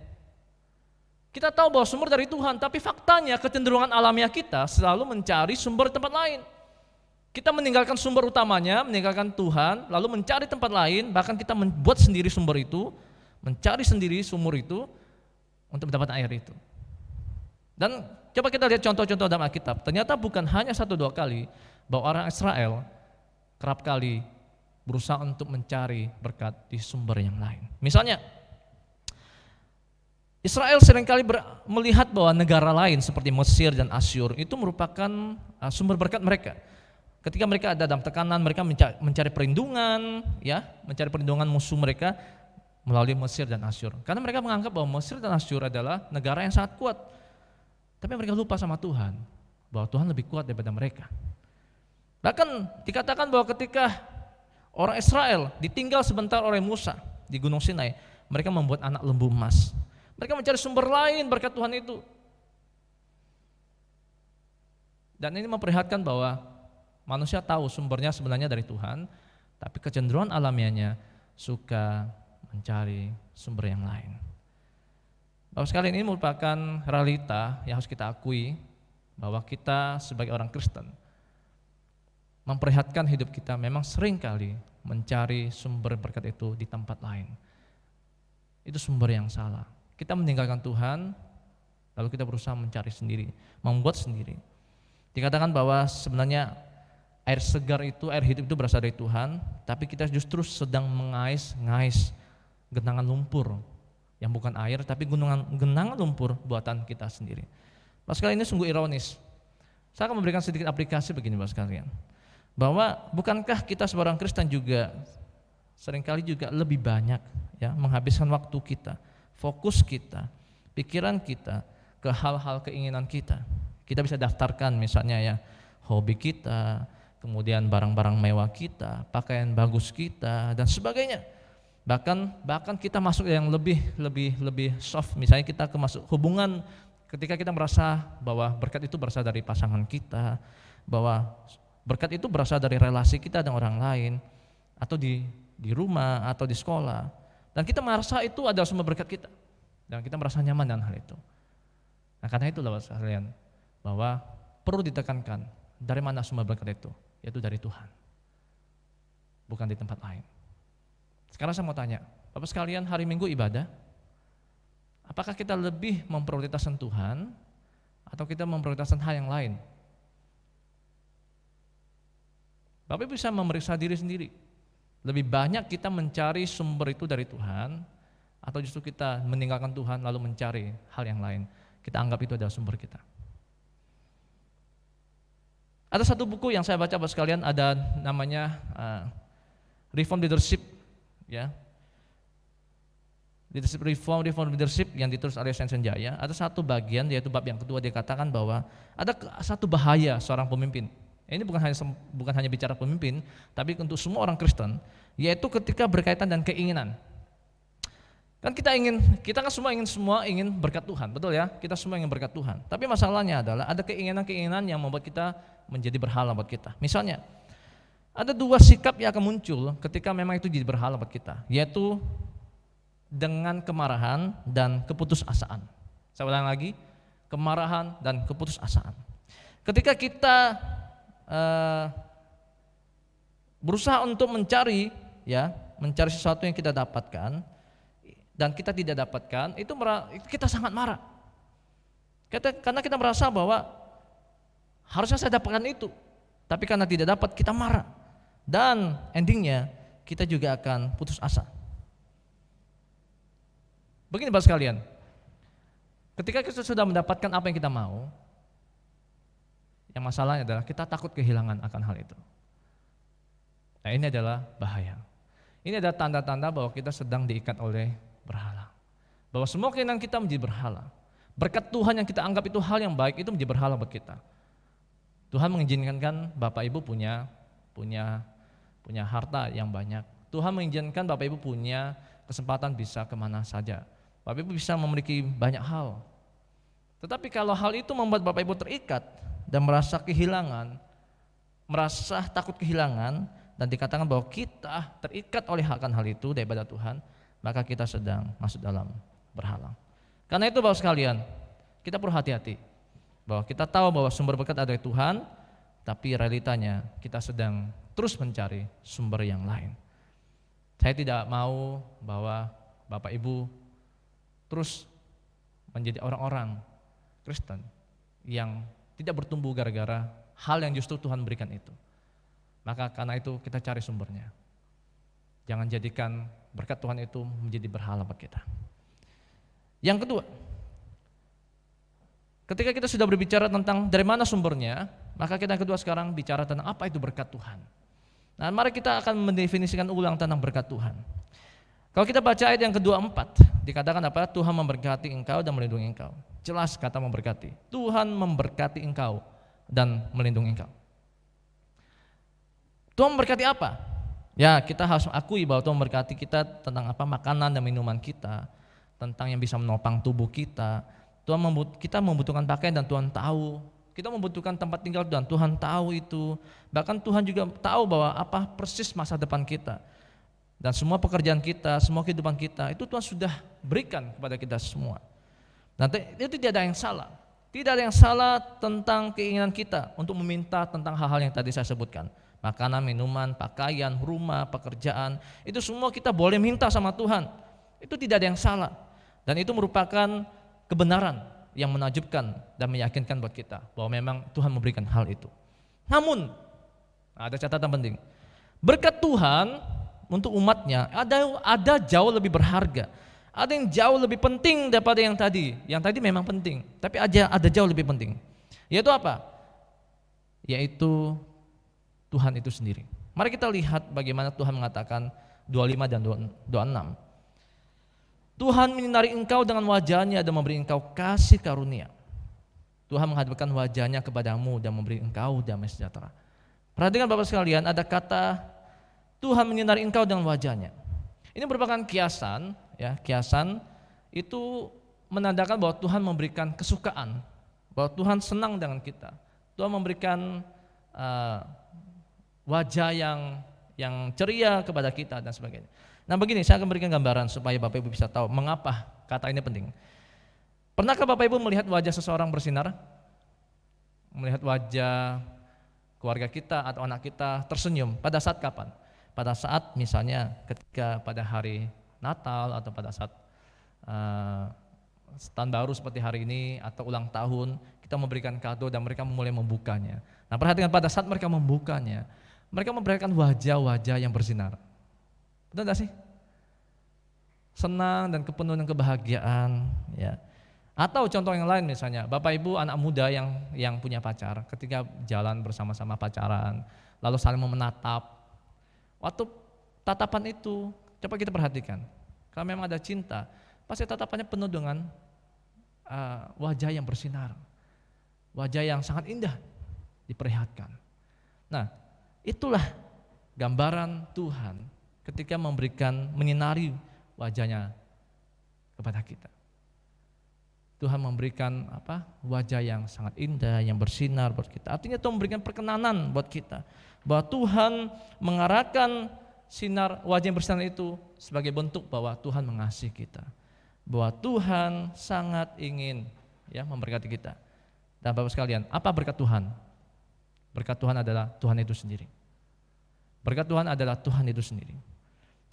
Kita tahu bahwa sumber dari Tuhan, tapi faktanya kecenderungan alamiah kita selalu mencari sumber di tempat lain. Kita meninggalkan sumber utamanya, meninggalkan Tuhan, lalu mencari tempat lain, bahkan kita membuat sendiri sumber itu, mencari sendiri sumur itu untuk mendapatkan air itu. Dan coba kita lihat contoh-contoh dalam Alkitab. Ternyata bukan hanya 1-2 kali bahwa orang Israel kerap kali berusaha untuk mencari berkat di sumber yang lain. Misalnya, Israel seringkali melihat bahwa negara lain seperti Mesir dan Asyur itu merupakan sumber berkat mereka. Ketika mereka ada dalam tekanan, mereka mencari perlindungan, ya, mencari perlindungan musuh mereka melalui Mesir dan Asyur. Karena mereka menganggap bahwa Mesir dan Asyur adalah negara yang sangat kuat. Tapi mereka lupa sama Tuhan, bahwa Tuhan lebih kuat daripada mereka. Bahkan dikatakan bahwa ketika orang Israel ditinggal sebentar oleh Musa di Gunung Sinai, mereka membuat anak lembu emas. Mereka mencari sumber lain berkat Tuhan itu. Dan ini memperlihatkan bahwa manusia tahu sumbernya sebenarnya dari Tuhan, tapi kecenderungan alamiahnya suka mencari sumber yang lain. Bapak sekalian, ini merupakan realita yang harus kita akui bahwa kita sebagai orang Kristen memperlihatkan hidup kita memang seringkali mencari sumber berkat itu di tempat lain. Itu sumber yang salah. Kita meninggalkan Tuhan, lalu kita berusaha mencari sendiri, membuat sendiri. Dikatakan bahwa sebenarnya air segar itu, air hidup itu berasal dari Tuhan, tapi kita justru sedang mengais-ngais genangan lumpur yang bukan air, tapi genangan lumpur buatan kita sendiri. Bapak sekalian, ini sungguh ironis. Saya akan memberikan sedikit aplikasi begini Bapak sekalian, bahwa bukankah kita seorang Kristen juga seringkali juga lebih banyak ya menghabiskan waktu kita, fokus kita, pikiran kita ke hal-hal keinginan kita. Kita bisa daftarkan misalnya ya hobi kita, kemudian barang-barang mewah kita, pakaian bagus kita dan sebagainya. Bahkan kita masuk yang lebih soft, misalnya kita masuk hubungan ketika kita merasa bahwa berkat itu berasal dari pasangan kita, bahwa berkat itu berasal dari relasi kita dengan orang lain, atau di rumah atau di sekolah, dan kita merasa itu adalah sumber berkat kita, dan kita merasa nyaman dengan hal itu. Nah, karena itulah Bapak sekalian, bahwa perlu ditekankan dari mana sumber berkat itu, yaitu dari Tuhan, bukan di tempat lain. Sekarang saya mau tanya, Bapak sekalian, hari Minggu ibadah, apakah kita lebih memprioritaskan Tuhan atau kita memprioritaskan hal yang lain? Bapak bisa memeriksa diri sendiri. Lebih banyak kita mencari sumber itu dari Tuhan Atau justru kita meninggalkan Tuhan lalu mencari hal yang lain. Kita anggap itu adalah sumber kita. Ada satu buku yang saya baca Bapak sekalian, ada namanya Reform Leadership, ya. Reform Leadership yang ditulis oleh Sensen Jaya. Ada satu bagian yaitu bab yang kedua, dia katakan bahwa ada satu bahaya seorang pemimpin. Ini bukan hanya bicara pemimpin, tapi untuk semua orang Kristen, yaitu ketika berkaitan dengan keinginan. Kan kita kan semua ingin berkat Tuhan, betul ya? Kita semua ingin berkat Tuhan. Tapi masalahnya adalah ada keinginan-keinginan yang membuat kita menjadi berhala buat kita. Misalnya, ada dua sikap yang akan muncul ketika memang itu jadi berhala buat kita, yaitu dengan kemarahan dan keputusasaan. Saya ulang lagi, kemarahan dan keputusasaan. Ketika kita berusaha untuk mencari sesuatu yang kita dapatkan dan kita tidak itu kita sangat marah. Karena kita merasa bahwa harusnya saya dapatkan itu, tapi karena tidak dapat kita marah. Dan endingnya kita juga akan putus asa. Begini Bapak sekalian, ketika kita sudah mendapatkan apa yang kita mau, yang masalahnya adalah kita takut kehilangan akan hal itu. Nah, ini adalah bahaya. Ini adalah tanda-tanda bahwa kita sedang diikat oleh berhala. Bahwa semua keinginan kita menjadi berhala. Berkat Tuhan yang kita anggap itu hal yang baik itu menjadi berhala buat kita. Tuhan mengizinkan Bapak Ibu punya harta yang banyak. Tuhan mengizinkan Bapak Ibu punya kesempatan bisa kemana saja. Bapak Ibu bisa memiliki banyak hal. Tetapi kalau hal itu membuat Bapak Ibu terikat dan merasa kehilangan, merasa takut kehilangan, dan dikatakan bahwa kita terikat oleh akan hal itu daripada Tuhan, maka kita sedang masuk dalam berhala. Karena itu Bapak sekalian, kita perlu hati-hati bahwa kita tahu bahwa sumber berkat ada dari Tuhan, tapi realitanya kita sedang terus mencari sumber yang lain. Saya tidak mau bahwa Bapak Ibu terus menjadi orang-orang Kristen yang tidak bertumbuh gara-gara hal yang justru Tuhan berikan itu. Maka karena itu kita cari sumbernya. Jangan jadikan berkat Tuhan itu menjadi berhala bagi kita. Yang kedua, ketika kita sudah berbicara tentang dari mana sumbernya, maka kita yang kedua sekarang bicara tentang apa itu berkat Tuhan. Nah, mari kita akan mendefinisikan ulang tentang berkat Tuhan. Kalau kita baca ayat yang kedua 4, dikatakan apa? Tuhan memberkati engkau dan melindungi engkau. Jelas kata memberkati. Tuhan memberkati engkau dan melindungi engkau. Tuhan memberkati apa? Ya, kita harus akui bahwa Tuhan memberkati kita tentang apa? Makanan dan minuman kita, tentang yang bisa menopang tubuh kita. Kita membutuhkan pakaian dan Tuhan tahu. Kita membutuhkan tempat tinggal dan Tuhan tahu itu. Bahkan Tuhan juga tahu bahwa apa persis masa depan kita. Dan semua pekerjaan kita, semua kehidupan kita, itu Tuhan sudah berikan kepada kita semua. Nanti itu tidak ada yang salah. Tidak ada yang salah tentang keinginan kita untuk meminta tentang hal-hal yang tadi saya sebutkan. Makanan, minuman, pakaian, rumah, pekerjaan, itu semua kita boleh minta sama Tuhan. Itu tidak ada yang salah. Dan itu merupakan kebenaran yang menakjubkan dan meyakinkan buat kita bahwa memang Tuhan memberikan hal itu. Namun, ada catatan penting. Berkat Tuhan untuk umatnya ada jauh lebih berharga. Ada yang jauh lebih penting daripada yang tadi. Yang tadi memang penting, tapi ada jauh lebih penting. Yaitu apa? Yaitu Tuhan itu sendiri. Mari kita lihat bagaimana Tuhan mengatakan 25 dan 26. Tuhan menyinari engkau dengan wajahnya dan memberi engkau kasih karunia. Tuhan menghadapkan wajahnya kepadamu dan memberi engkau damai sejahtera. Perhatikan Bapak sekalian, ada kata Tuhan menyinari engkau dengan wajahnya. Ini merupakan kiasan, ya, kiasan itu menandakan bahwa Tuhan memberikan kesukaan, bahwa Tuhan senang dengan kita. Tuhan memberikan wajah yang ceria kepada kita dan sebagainya. Nah begini, saya akan berikan gambaran supaya Bapak Ibu bisa tahu mengapa kata ini penting. Pernahkah Bapak Ibu melihat wajah seseorang bersinar? Melihat wajah keluarga kita atau anak kita tersenyum pada saat kapan? Pada saat misalnya ketika pada hari Natal atau pada saat tahun baru seperti hari ini atau ulang tahun, kita memberikan kado dan mereka mulai membukanya. Nah perhatikan pada saat mereka membukanya, mereka memberikan wajah-wajah yang bersinar. Betul gak sih? senang dan kepenuhan kebahagiaan, ya. Atau contoh yang lain misalnya, Bapak Ibu anak muda yang punya pacar, ketika jalan bersama-sama pacaran, lalu saling menatap. Waktu tatapan itu, coba kita perhatikan. Kalau memang ada cinta, pasti tatapannya penuh dengan wajah yang bersinar, wajah yang sangat indah, diperlihatkan. Nah, itulah gambaran Tuhan ketika menyinari wajahnya kepada kita. Tuhan memberikan wajah yang sangat indah, yang bersinar buat kita. Artinya Tuhan memberikan perkenanan buat kita, bahwa Tuhan mengarahkan sinar wajah yang bersinar itu sebagai bentuk bahwa Tuhan mengasihi kita, bahwa Tuhan sangat ingin memberkati kita. Dan Bapak sekalian, apa berkat Tuhan? Berkat Tuhan adalah Tuhan itu sendiri. Berkat Tuhan adalah Tuhan itu sendiri.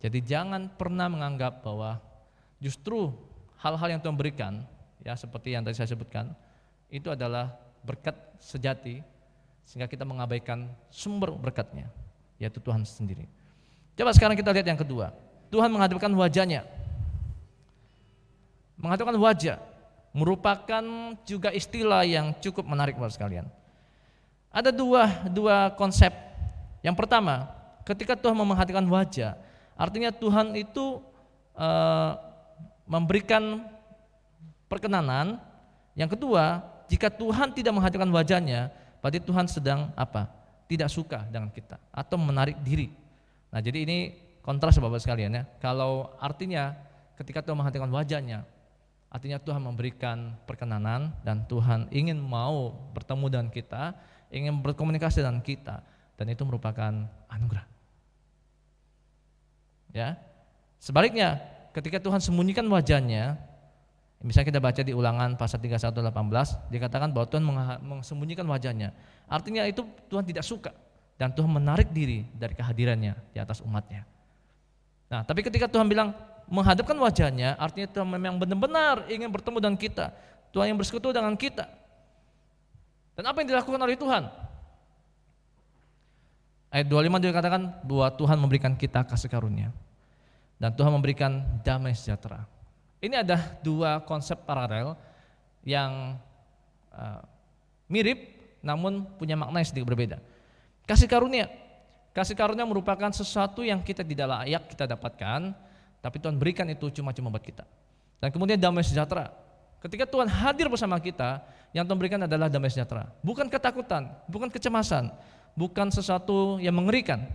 Jadi jangan pernah menganggap bahwa justru hal-hal yang Tuhan berikan, seperti yang tadi saya sebutkan, itu adalah berkat sejati, sehingga kita mengabaikan sumber berkatnya, yaitu Tuhan sendiri. Coba sekarang kita lihat yang kedua. Tuhan menghadapkan wajahnya. Menghadapkan wajah merupakan juga istilah yang cukup menarik buat sekalian. Ada dua konsep. Yang pertama, ketika Tuhan menghadapkan wajah, artinya Tuhan itu memberikan perkenanan. Yang kedua, jika Tuhan tidak menghadapkan wajahnya, berarti Tuhan sedang tidak suka dengan kita atau menarik diri. Nah, jadi ini kontras Bapak sekalian ya. Kalau artinya ketika Tuhan menghadapkan wajahnya, artinya Tuhan memberikan perkenanan dan Tuhan ingin mau bertemu dengan kita, ingin berkomunikasi dengan kita, dan itu merupakan anugerah. Ya. Sebaliknya, ketika Tuhan sembunyikan wajahnya, misalnya kita baca di Ulangan pasal 31:18, dikatakan bahwa Tuhan mensembunyikan wajahnya. Artinya itu Tuhan tidak suka dan Tuhan menarik diri dari kehadirannya di atas umatnya. Nah, tapi ketika Tuhan bilang menghadapkan wajahnya, artinya Tuhan memang benar-benar ingin bertemu dengan kita. Tuhan yang bersekutu dengan kita. Dan apa yang dilakukan oleh Tuhan? Ayat 25 dikatakan bahwa Tuhan memberikan kita kasih karunia. Dan Tuhan memberikan damai sejahtera. Ini ada dua konsep paralel yang mirip namun punya makna yang sedikit berbeda. Kasih karunia merupakan sesuatu yang kita tidak layak kita dapatkan, tapi Tuhan berikan itu cuma-cuma buat kita. Dan kemudian damai sejahtera. Ketika Tuhan hadir bersama kita, yang Tuhan berikan adalah damai sejahtera. Bukan ketakutan, bukan kecemasan, bukan sesuatu yang mengerikan,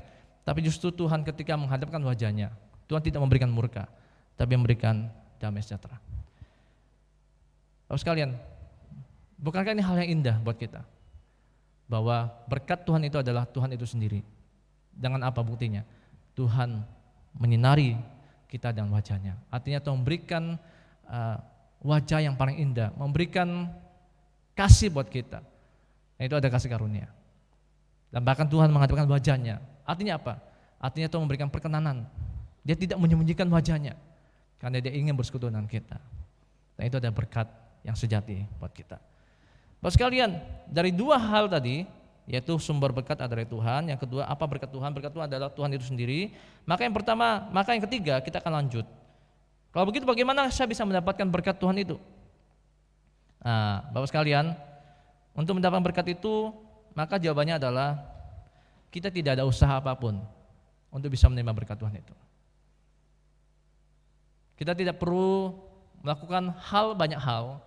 tapi justru Tuhan ketika menghadapkan wajahnya, Tuhan tidak memberikan murka, tapi memberikan damai sejahtera. Bapak sekalian, bukankah ini hal yang indah buat kita? Bahwa berkat Tuhan itu adalah Tuhan itu sendiri. Dengan apa buktinya? Tuhan menyinari kita dengan wajahnya. Artinya Tuhan memberikan wajah yang paling indah, memberikan kasih buat kita. Nah, itu ada kasih karunia. Dan bahkan Tuhan menghadapkan wajahnya. Artinya apa? Artinya Tuhan memberikan perkenanan. Dia tidak menyembunyikan wajahnya, karena dia ingin bersekutu dengan kita. Nah, itu ada berkat yang sejati buat kita. Bapak sekalian, dari dua hal tadi, yaitu sumber berkat adalah Tuhan, yang kedua apa berkat Tuhan? Berkat Tuhan adalah Tuhan itu sendiri. Maka yang ketiga kita akan lanjut. Kalau begitu bagaimana saya bisa mendapatkan berkat Tuhan itu? Nah, Bapak sekalian, untuk mendapatkan berkat itu, maka jawabannya adalah kita tidak ada usaha apapun untuk bisa menerima berkat Tuhan itu. Kita tidak perlu melakukan banyak hal,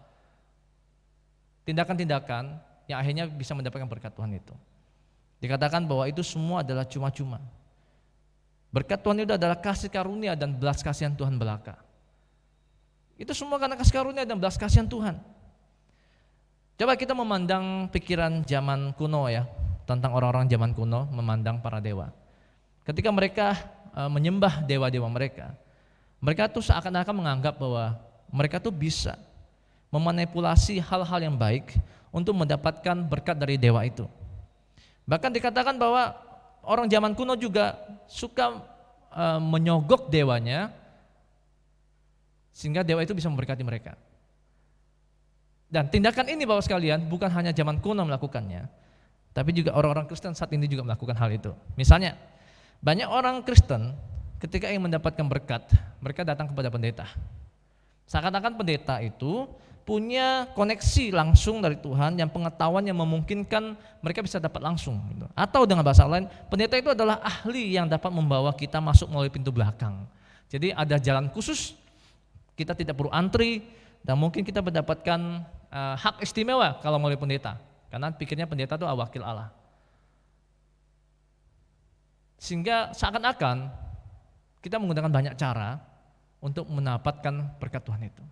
tindakan-tindakan yang akhirnya bisa mendapatkan berkat Tuhan itu. Dikatakan bahwa itu semua adalah cuma-cuma. Berkat Tuhan itu adalah kasih karunia dan belas kasihan Tuhan belaka. Itu semua karena kasih karunia dan belas kasihan Tuhan. Coba kita memandang pikiran zaman kuno ya, tentang orang-orang zaman kuno memandang para dewa. Ketika mereka menyembah dewa-dewa mereka tuh seakan-akan menganggap bahwa mereka tuh bisa memanipulasi hal-hal yang baik untuk mendapatkan berkat dari dewa itu. Bahkan dikatakan bahwa orang zaman kuno juga suka menyogok dewanya sehingga dewa itu bisa memberkati mereka. Dan tindakan ini Bapak sekalian bukan hanya zaman kuno melakukannya, tapi juga orang-orang Kristen saat ini juga melakukan hal itu. Misalnya, banyak orang Kristen ketika ingin mendapatkan berkat, mereka datang kepada pendeta. Seakan-akan pendeta itu punya koneksi langsung dari Tuhan yang pengetahuan yang memungkinkan mereka bisa dapat langsung gitu. Atau dengan bahasa lain, pendeta itu adalah ahli yang dapat membawa kita masuk melalui pintu belakang. Jadi ada jalan khusus, kita tidak perlu antri, dan mungkin kita mendapatkan hak istimewa kalau melalui pendeta. Karena pikirnya pendeta itu wakil Allah. Sehingga seakan-akan kita menggunakan banyak cara untuk mendapatkan berkat Tuhan itu.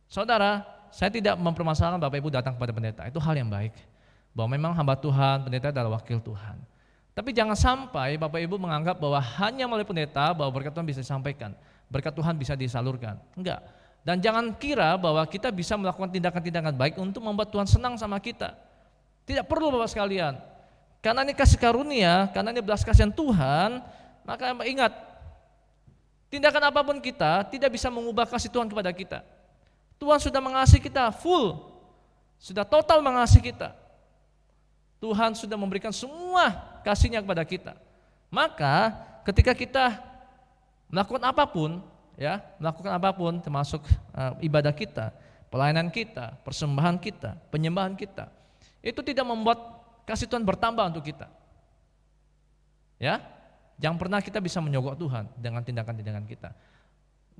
Saudara, saya tidak mempermasalahkan Bapak Ibu datang kepada pendeta, itu hal yang baik. Bahwa memang hamba Tuhan, pendeta adalah wakil Tuhan. Tapi jangan sampai Bapak Ibu menganggap bahwa hanya melalui pendeta bahwa berkat Tuhan bisa disampaikan, berkat Tuhan bisa disalurkan. Enggak. Dan jangan kira bahwa kita bisa melakukan tindakan-tindakan baik untuk membuat Tuhan senang sama kita. Tidak perlu Bapak sekalian. Karena ini kasih karunia, karena ini belas kasihan Tuhan, maka ingat, tindakan apapun kita tidak bisa mengubah kasih Tuhan kepada kita. Tuhan sudah mengasihi kita full, sudah total mengasihi kita. Tuhan sudah memberikan semua kasih-Nya kepada kita. Maka ketika kita melakukan apapun, termasuk ibadah kita, pelayanan kita, persembahan kita, penyembahan kita, itu tidak membuat kasih Tuhan bertambah untuk kita. Ya, jangan pernah kita bisa menyogok Tuhan dengan tindakan-tindakan kita.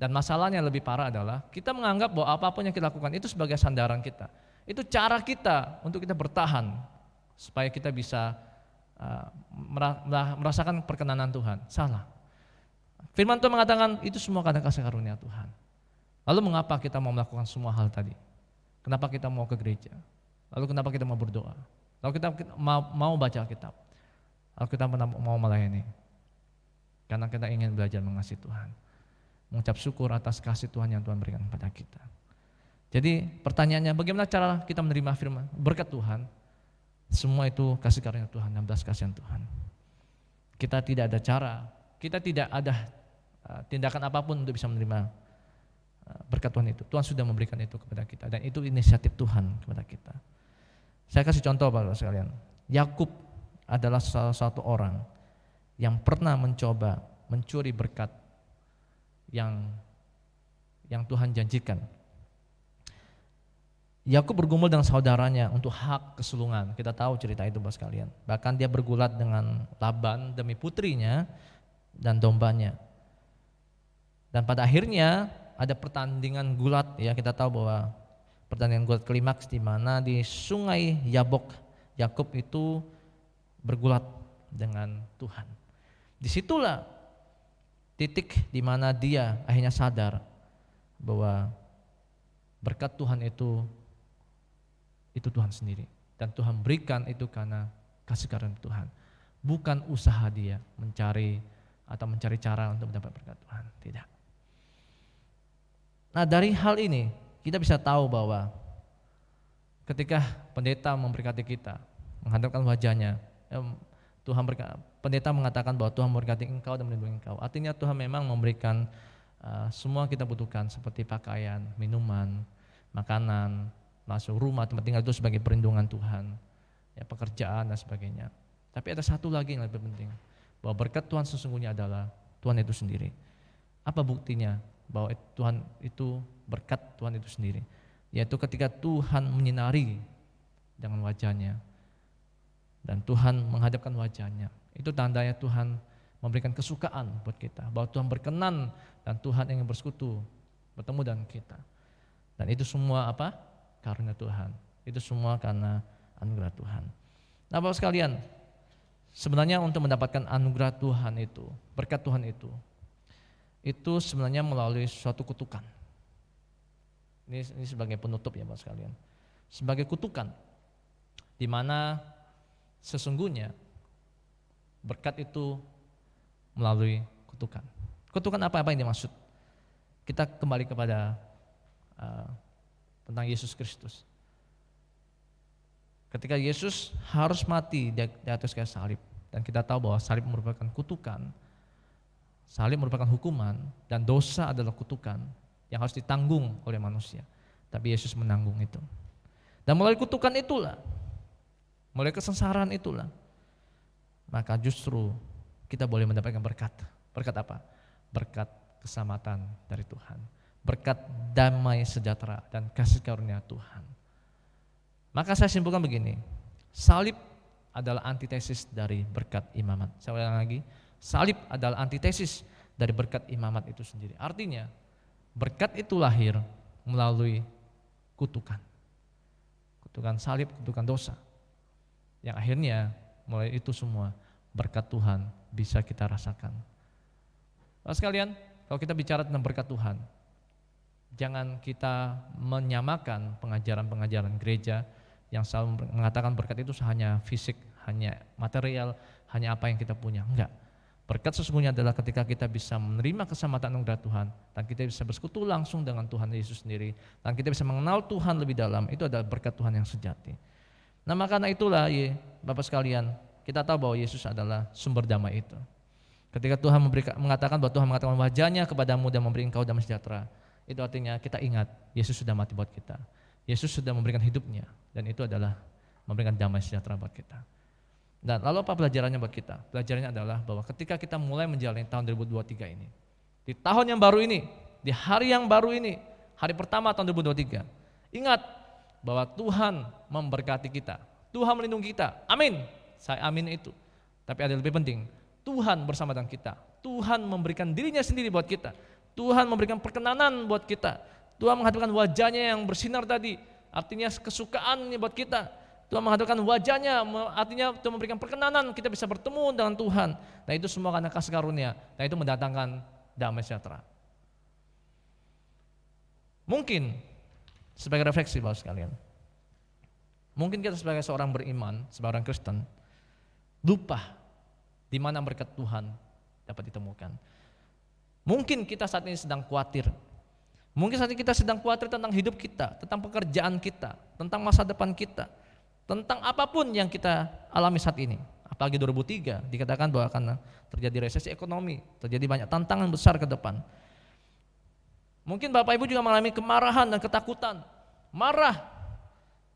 Dan masalahnya lebih parah adalah kita menganggap bahwa apapun yang kita lakukan itu sebagai sandaran kita. Itu cara kita untuk kita bertahan supaya kita bisa merasakan perkenanan Tuhan. Salah. Firman Tuhan mengatakan itu semua karena kasih karunia Tuhan. Lalu mengapa kita mau melakukan semua hal tadi? Kenapa kita mau ke gereja? Lalu kenapa kita mau berdoa? Lalu kita mau baca kitab? Lalu kita mau melayani? Karena kita ingin belajar mengasihi Tuhan, mengucap syukur atas kasih Tuhan yang Tuhan berikan kepada kita. Jadi pertanyaannya, bagaimana cara kita menerima firman berkat Tuhan? Semua itu kasih karunia Tuhan dan belas kasihan Tuhan. Kita tidak ada cara, kita tidak ada tindakan apapun untuk bisa menerima berkat Tuhan itu. Tuhan sudah memberikan itu kepada kita dan itu inisiatif Tuhan kepada kita. Saya kasih contoh Bapak sekalian. Yakub adalah salah satu orang yang pernah mencoba mencuri berkat yang Tuhan janjikan. Yakub bergumul dengan saudaranya untuk hak kesulungan. Kita tahu cerita itu Bapak sekalian. Bahkan dia bergulat dengan Laban demi putrinya dan dombanya. Dan pada akhirnya ada pertandingan gulat, ya kita tahu bahwa pertandingan gulat klimaks di mana di sungai Yabok Yakub itu bergulat dengan Tuhan. Disitulah titik di mana dia akhirnya sadar bahwa berkat Tuhan itu Tuhan sendiri dan Tuhan berikan itu karena kasih karunia Tuhan, bukan usaha dia mencari cara untuk mendapat berkat Tuhan, tidak. Nah dari hal ini kita bisa tahu bahwa ketika pendeta memberkati kita, menghadapkan wajahnya, pendeta mengatakan bahwa Tuhan memberkati engkau dan melindungi engkau. Artinya Tuhan memang memberikan semua kita butuhkan seperti pakaian, minuman, makanan, masuk rumah, tempat tinggal itu sebagai perlindungan Tuhan, ya, pekerjaan dan sebagainya. Tapi ada satu lagi yang lebih penting, bahwa berkat Tuhan sesungguhnya adalah Tuhan itu sendiri. Apa buktinya bahwa Tuhan itu berkat Tuhan itu sendiri? Yaitu ketika Tuhan menyinari dengan wajahnya dan Tuhan menghadapkan wajahnya, itu tandanya Tuhan memberikan kesukaan buat kita, bahwa Tuhan berkenan dan Tuhan ingin bersekutu, bertemu dengan kita. Dan itu semua apa? Karunia Tuhan. Itu semua karena anugerah Tuhan. Nah Bapak sekalian, sebenarnya untuk mendapatkan anugerah Tuhan itu, berkat Tuhan itu sebenarnya melalui suatu kutukan. Ini sebagai penutup ya Bapak sekalian. Sebagai kutukan, di mana sesungguhnya berkat itu melalui kutukan. Kutukan apa yang dimaksud? Kita kembali kepada tentang Yesus Kristus. Ketika Yesus harus mati di atas kayu salib, dan kita tahu bahwa salib merupakan kutukan, salib merupakan hukuman, dan dosa adalah kutukan yang harus ditanggung oleh manusia. Tapi Yesus menanggung itu. Dan melalui kutukan itulah, melalui kesengsaraan itulah, maka justru kita boleh mendapatkan berkat Berkat apa? Berkat keselamatan dari Tuhan. Berkat damai sejahtera dan kasih karunia Tuhan. Maka saya simpulkan begini, salib adalah antitesis dari berkat imamat. Saya ulang lagi, salib adalah antitesis dari berkat imamat itu sendiri. Artinya, berkat itu lahir melalui kutukan. Kutukan salib, kutukan dosa. Yang akhirnya mulai itu semua berkat Tuhan bisa kita rasakan. Bapak sekalian, kalau kita bicara tentang berkat Tuhan, jangan kita menyamakan pengajaran-pengajaran gereja yang selalu mengatakan berkat itu hanya fisik, hanya material, hanya apa yang kita punya. Enggak. Berkat sesungguhnya adalah ketika kita bisa menerima keselamatan anugerah Tuhan dan kita bisa bersekutu langsung dengan Tuhan Yesus sendiri dan kita bisa mengenal Tuhan lebih dalam, itu adalah berkat Tuhan yang sejati. Nah, karena itulah Bapak sekalian, kita tahu bahwa Yesus adalah sumber damai itu. Ketika Tuhan mengatakan bahwa Tuhan mengatakan wajahnya kepadamu dan memberi engkau damai sejahtera, itu artinya kita ingat Yesus sudah mati buat kita. Yesus sudah memberikan hidupnya dan itu adalah memberikan damai sejahtera buat kita. Dan lalu apa pelajarannya buat kita? Pelajarannya adalah bahwa ketika kita mulai menjalani tahun 2023 ini, di tahun yang baru ini, di hari yang baru ini, hari pertama tahun 2023, ingat bahwa Tuhan memberkati kita, Tuhan melindungi kita. Amin. Saya amin itu. Tapi ada yang lebih penting, Tuhan bersama dengan kita. Tuhan memberikan dirinya sendiri buat kita. Tuhan memberikan perkenanan buat kita. Tuhan menghadirkan wajahnya yang bersinar tadi, artinya kesukaannya buat kita. Tuhan menghadirkan wajahnya, artinya Tuhan memberikan perkenanan, kita bisa bertemu dengan Tuhan. Nah, itu semua karena kasih karunia. Nah, itu mendatangkan damai sejahtera. Mungkin sebagai refleksi Bapak sekalian, mungkin kita sebagai seorang beriman, sebagai orang Kristen, lupa di mana berkat Tuhan dapat ditemukan. Mungkin kita saat ini sedang khawatir. Mungkin saat ini kita sedang khawatir tentang hidup kita, tentang pekerjaan kita, tentang masa depan kita, tentang apapun yang kita alami saat ini. Apalagi 2003 dikatakan bahwa akan terjadi resesi ekonomi, terjadi banyak tantangan besar ke depan. Mungkin Bapak Ibu juga mengalami kemarahan dan ketakutan. Marah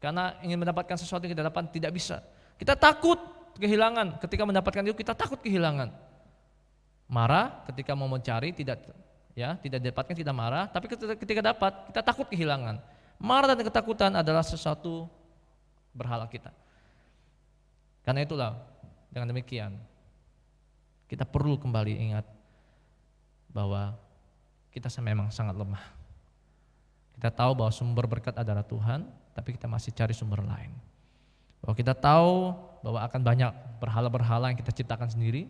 karena ingin mendapatkan sesuatu yang kita dapat tidak bisa. Kita takut kehilangan, ketika mendapatkan itu kita takut kehilangan. Marah ketika mau mencari tidak didapatkan, tidak marah, tapi ketika dapat kita takut kehilangan. Marah dan ketakutan adalah sesuatu berhala kita. Karena itulah dengan demikian kita perlu kembali ingat bahwa kita memang sangat lemah. Kita tahu bahwa sumber berkat adalah Tuhan, tapi kita masih cari sumber lain. Bahwa kita tahu bahwa akan banyak berhala-berhala yang kita ciptakan sendiri.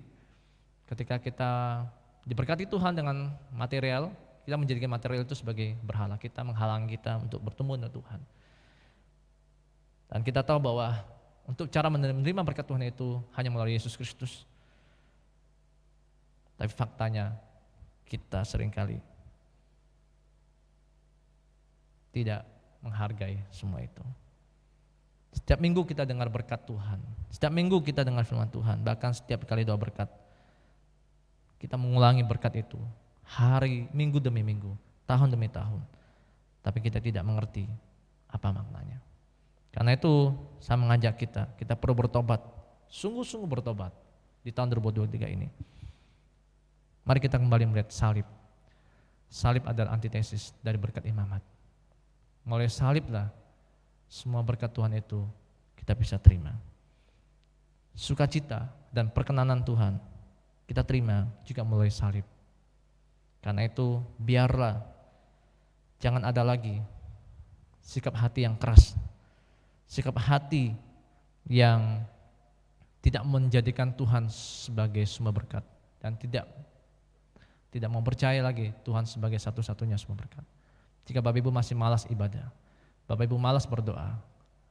Ketika kita diberkati Tuhan dengan material, kita menjadikan material itu sebagai berhala kita, menghalangi kita untuk bertemu dengan Tuhan. Dan kita tahu bahwa untuk cara menerima berkat Tuhan itu hanya melalui Yesus Kristus. Tapi faktanya kita seringkali tidak menghargai semua itu. Setiap minggu kita dengar berkat Tuhan, setiap minggu kita dengar firman Tuhan, bahkan setiap kali doa berkat, kita mengulangi berkat itu hari, minggu demi minggu, tahun demi tahun. Tapi kita tidak mengerti apa maknanya. Karena itu saya mengajak kita perlu bertobat, sungguh-sungguh bertobat di tahun 2023 ini. Mari kita kembali melihat salib. Salib adalah antitesis dari berkat imamat. Melalui saliblah semua berkat Tuhan itu kita bisa terima. Sukacita dan perkenanan Tuhan kita terima juga melalui salib. Karena itu biarlah jangan ada lagi sikap hati yang keras, sikap hati yang tidak menjadikan Tuhan sebagai sumber berkat dan tidak mau percaya lagi Tuhan sebagai satu-satunya sumber berkat. Jika Bapak Ibu masih malas ibadah, Bapak Ibu malas berdoa,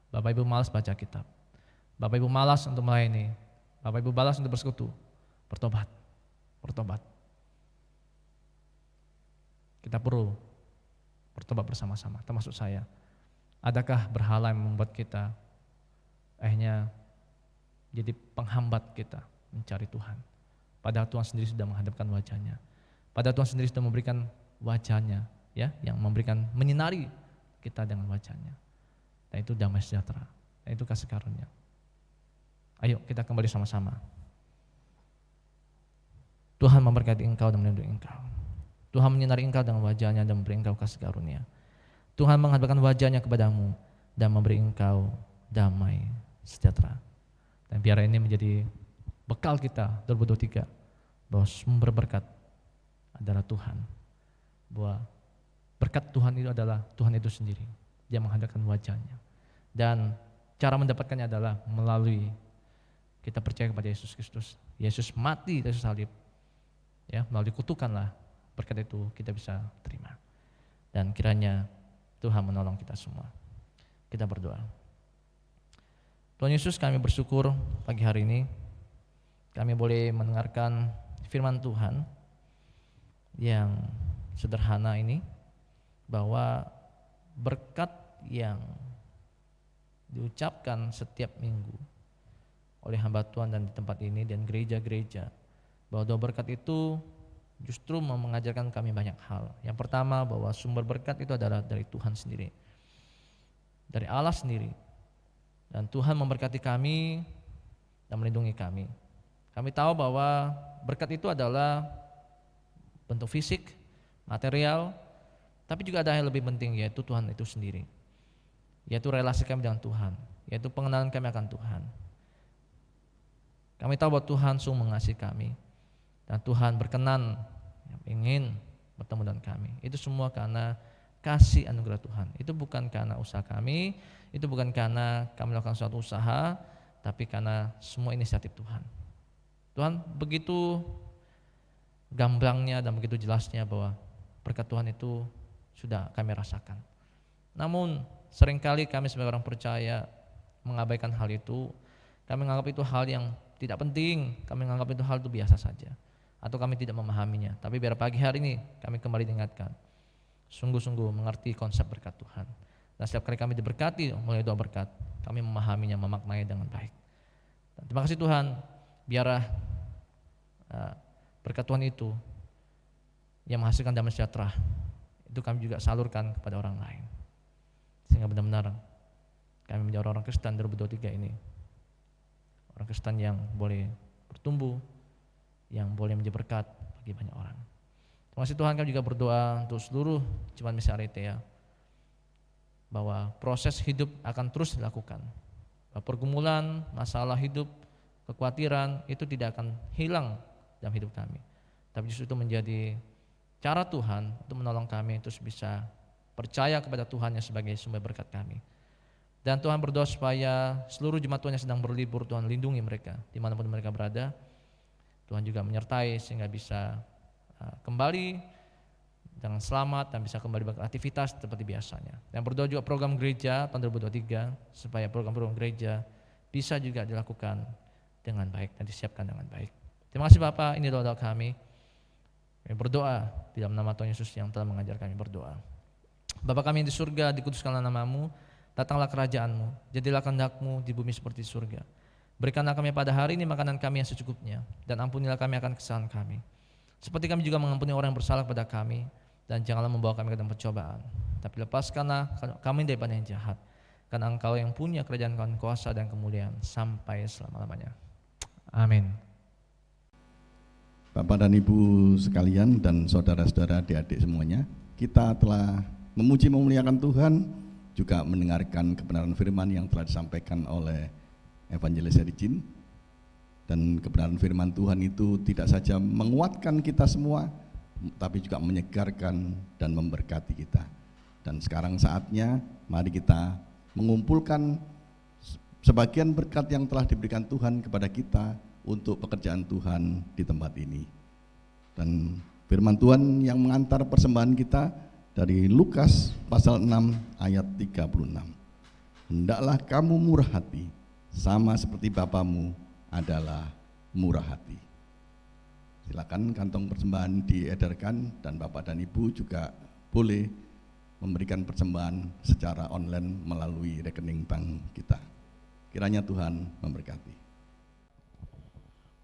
Bapak Ibu malas baca kitab, Bapak Ibu malas untuk melayani, Bapak Ibu malas untuk bersekutu, bertobat. Kita perlu bertobat bersama-sama, termasuk saya. Adakah berhala yang membuat kita akhirnya jadi penghambat kita mencari Tuhan? Padahal Tuhan sendiri sudah menghadapkan wajahnya. Padahal Tuhan sendiri sudah memberikan wajahnya, ya, yang memberikan menyinari kita dengan wajahnya. Dan itu damai sejahtera, dan itu kasih karunia. Ayo kita kembali sama-sama. Tuhan memberkati engkau dan melindungi engkau. Tuhan menyinari engkau dengan wajah-Nya dan memberi engkau kasih karunia. Tuhan menghadapkan wajah-Nya kepadamu dan memberi engkau damai sejahtera. Dan biar ini menjadi bekal kita 2023, bahwa sumber berkat adalah Tuhan. Bahwa berkat Tuhan itu adalah Tuhan itu sendiri. Dia menghadapkan wajah-Nya. Dan cara mendapatkannya adalah melalui kita percaya kepada Yesus Kristus. Yesus mati di atas salib. Ya, melalui kutukanlah berkat itu kita bisa terima. Dan kiranya Tuhan menolong kita semua. Kita berdoa. Tuhan Yesus, kami bersyukur pagi hari ini kami boleh mendengarkan firman Tuhan yang sederhana ini, bahwa berkat yang diucapkan setiap minggu oleh hamba Tuhan dan di tempat ini dan gereja-gereja, bahwa doa berkat itu justru mengajarkan kami banyak hal. Yang pertama, bahwa sumber berkat itu adalah dari Tuhan sendiri, dari Allah sendiri, dan Tuhan memberkati kami dan melindungi kami. Kami tahu bahwa berkat itu adalah bentuk fisik, material, tapi juga ada yang lebih penting, yaitu Tuhan itu sendiri, yaitu relasi kami dengan Tuhan, yaitu pengenalan kami akan Tuhan. Kami tahu bahwa Tuhan sungguh mengasihi kami, dan Tuhan berkenan ingin bertemu dengan kami. Itu semua karena kasih anugerah Tuhan. Itu bukan karena usaha kami, itu bukan karena kami melakukan suatu usaha, tapi karena semua inisiatif Tuhan. Tuhan begitu gamblangnya dan begitu jelasnya bahwa berkat Tuhan itu sudah kami rasakan. Namun seringkali kami sebagai orang percaya mengabaikan hal itu. Kami menganggap itu hal yang tidak penting, kami menganggap itu hal itu biasa saja, atau kami tidak memahaminya. Tapi biar pagi hari ini kami kembali diingatkan, sungguh-sungguh mengerti konsep berkat Tuhan. Dan setiap kali kami diberkati melalui doa berkat, kami memahaminya, memaknai dengan baik. Dan terima kasih Tuhan, biarlah berkat Tuhan itu yang menghasilkan damai sejahtera, itu kami juga salurkan kepada orang lain, sehingga benar-benar kami menjadi orang Kristen 2023 ini, orang Kristen yang boleh bertumbuh, yang boleh menjadi berkat bagi banyak orang. Terima kasih Tuhan, kami juga berdoa untuk seluruh jemaat misi Aletheia, bahwa proses hidup akan terus dilakukan, bahwa pergumulan, masalah hidup, kekhawatiran itu tidak akan hilang dalam hidup kami, tapi justru itu menjadi cara Tuhan untuk menolong kami terus bisa percaya kepada Tuhan yang sebagai sumber berkat kami. Dan Tuhan berdoa supaya seluruh jemaat Tuhan yang sedang berlibur, Tuhan lindungi mereka dimanapun mereka berada. Tuhan juga menyertai sehingga bisa kembali dengan selamat dan bisa kembali beraktivitas seperti biasanya. Dan berdoa juga program gereja tahun 2023 supaya program-program gereja bisa juga dilakukan dengan baik dan disiapkan dengan baik. Terima kasih Bapak, ini doa kami. Kami berdoa di dalam nama Tuhan Yesus yang telah mengajar kami berdoa. Bapa kami yang di surga, dikuduskanlah nama-Mu, datanglah kerajaan-Mu, jadilah kehendak-Mu di bumi seperti di surga. Berikanlah kami pada hari ini makanan kami yang secukupnya, dan ampunilah kami akan kesalahan kami, seperti kami juga mengampuni orang yang bersalah kepada kami, dan janganlah membawa kami ke dalam percobaan, tapi lepaskanlah kami daripada yang jahat, karena Engkau yang punya kerajaan, kuasa dan kemuliaan sampai selama-lamanya. Amin. Bapak dan Ibu sekalian dan saudara-saudara adik-adik semuanya, kita telah memuji memuliakan Tuhan, juga mendengarkan kebenaran firman yang telah disampaikan oleh Evangelis Erijin. Dan kebenaran firman Tuhan itu tidak saja menguatkan kita semua, tapi juga menyegarkan dan memberkati kita. Dan sekarang saatnya mari kita mengumpulkan sebagian berkat yang telah diberikan Tuhan kepada kita untuk pekerjaan Tuhan di tempat ini. Dan firman Tuhan yang mengantar persembahan kita dari Lukas pasal 6 ayat 36. Hendaklah kamu murah hati, sama seperti Bapamu adalah murah hati. Silakan kantong persembahan diedarkan dan Bapak dan Ibu juga boleh memberikan persembahan secara online melalui rekening bank kita. Kiranya Tuhan memberkati.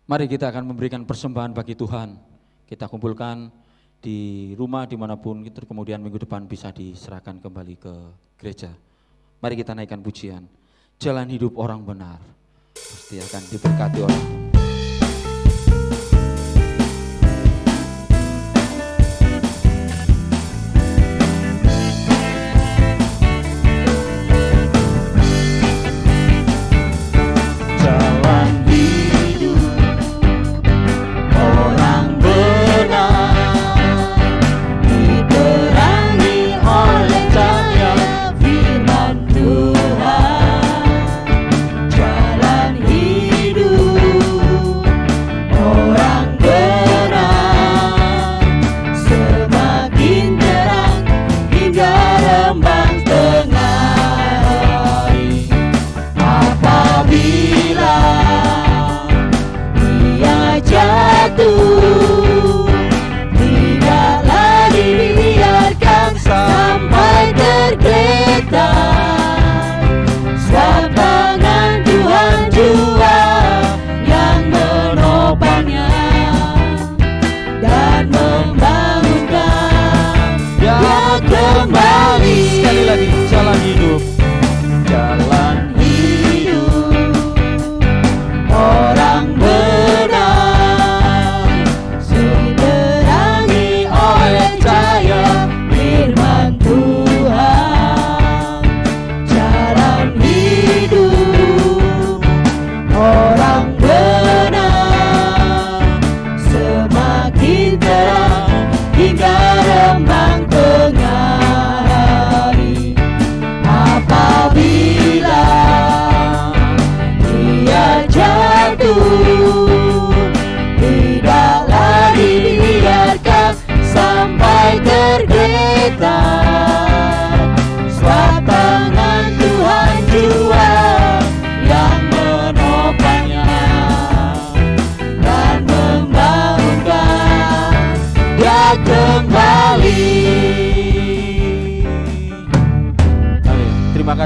Mari kita akan memberikan persembahan bagi Tuhan. Kita kumpulkan di rumah dimanapun, kemudian minggu depan bisa diserahkan kembali ke gereja. Mari kita naikkan pujian. Jalan hidup orang benar pasti akan diberkati orang.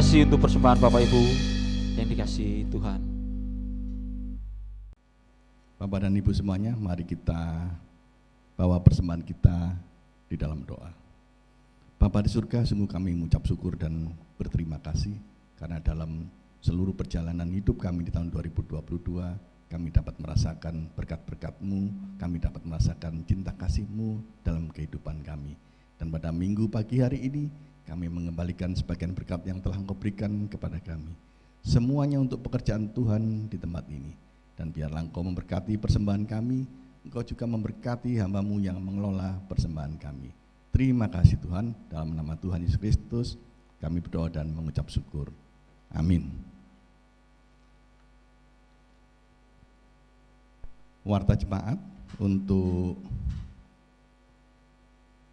kasih untuk persembahan Bapak Ibu yang dikasihi Tuhan. Bapak dan Ibu semuanya, mari kita bawa persembahan kita di dalam doa. Bapa di surga, sungguh kami mengucap syukur dan berterima kasih karena dalam seluruh perjalanan hidup kami di tahun 2022, kami dapat merasakan berkat-berkat-Mu, kami dapat merasakan cinta kasih-Mu dalam kehidupan kami. Dan pada minggu pagi hari ini, kami mengembalikan sebagian berkat yang telah Engkau berikan kepada kami. Semuanya untuk pekerjaan Tuhan di tempat ini. Dan biarlah Engkau memberkati persembahan kami, Engkau juga memberkati hamba-Mu yang mengelola persembahan kami. Terima kasih Tuhan, dalam nama Tuhan Yesus Kristus, kami berdoa dan mengucap syukur. Amin. Warta jemaat untuk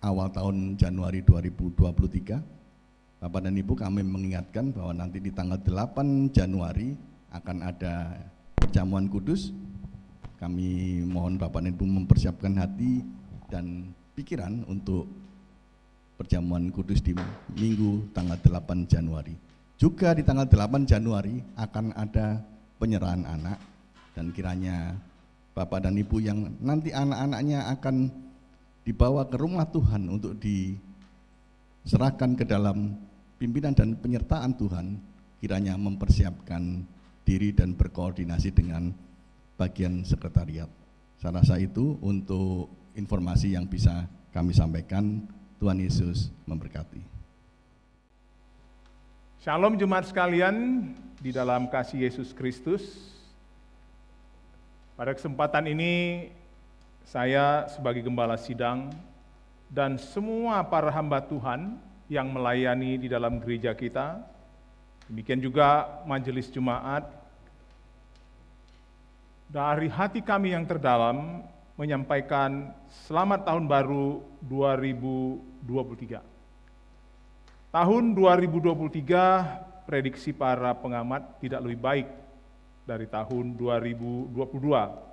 awal tahun Januari 2023, Bapak dan Ibu, kami mengingatkan bahwa nanti di tanggal 8 Januari akan ada perjamuan kudus. Kami mohon Bapak dan Ibu mempersiapkan hati dan pikiran untuk perjamuan kudus di minggu tanggal 8 Januari. Juga di tanggal 8 Januari akan ada penyerahan anak, dan kiranya Bapak dan Ibu yang nanti anak-anaknya akan dibawa ke rumah Tuhan untuk diserahkan ke dalam pimpinan dan penyertaan Tuhan, kiranya mempersiapkan diri dan berkoordinasi dengan bagian sekretariat. Saya rasa itu untuk informasi yang bisa kami sampaikan. Tuhan Yesus memberkati. Shalom jemaat sekalian di dalam kasih Yesus Kristus. Pada kesempatan ini saya sebagai gembala sidang dan semua para hamba Tuhan yang melayani di dalam gereja kita, demikian juga majelis jemaat, dari hati kami yang terdalam menyampaikan selamat tahun baru 2023. Tahun 2023 prediksi para pengamat tidak lebih baik dari tahun 2022.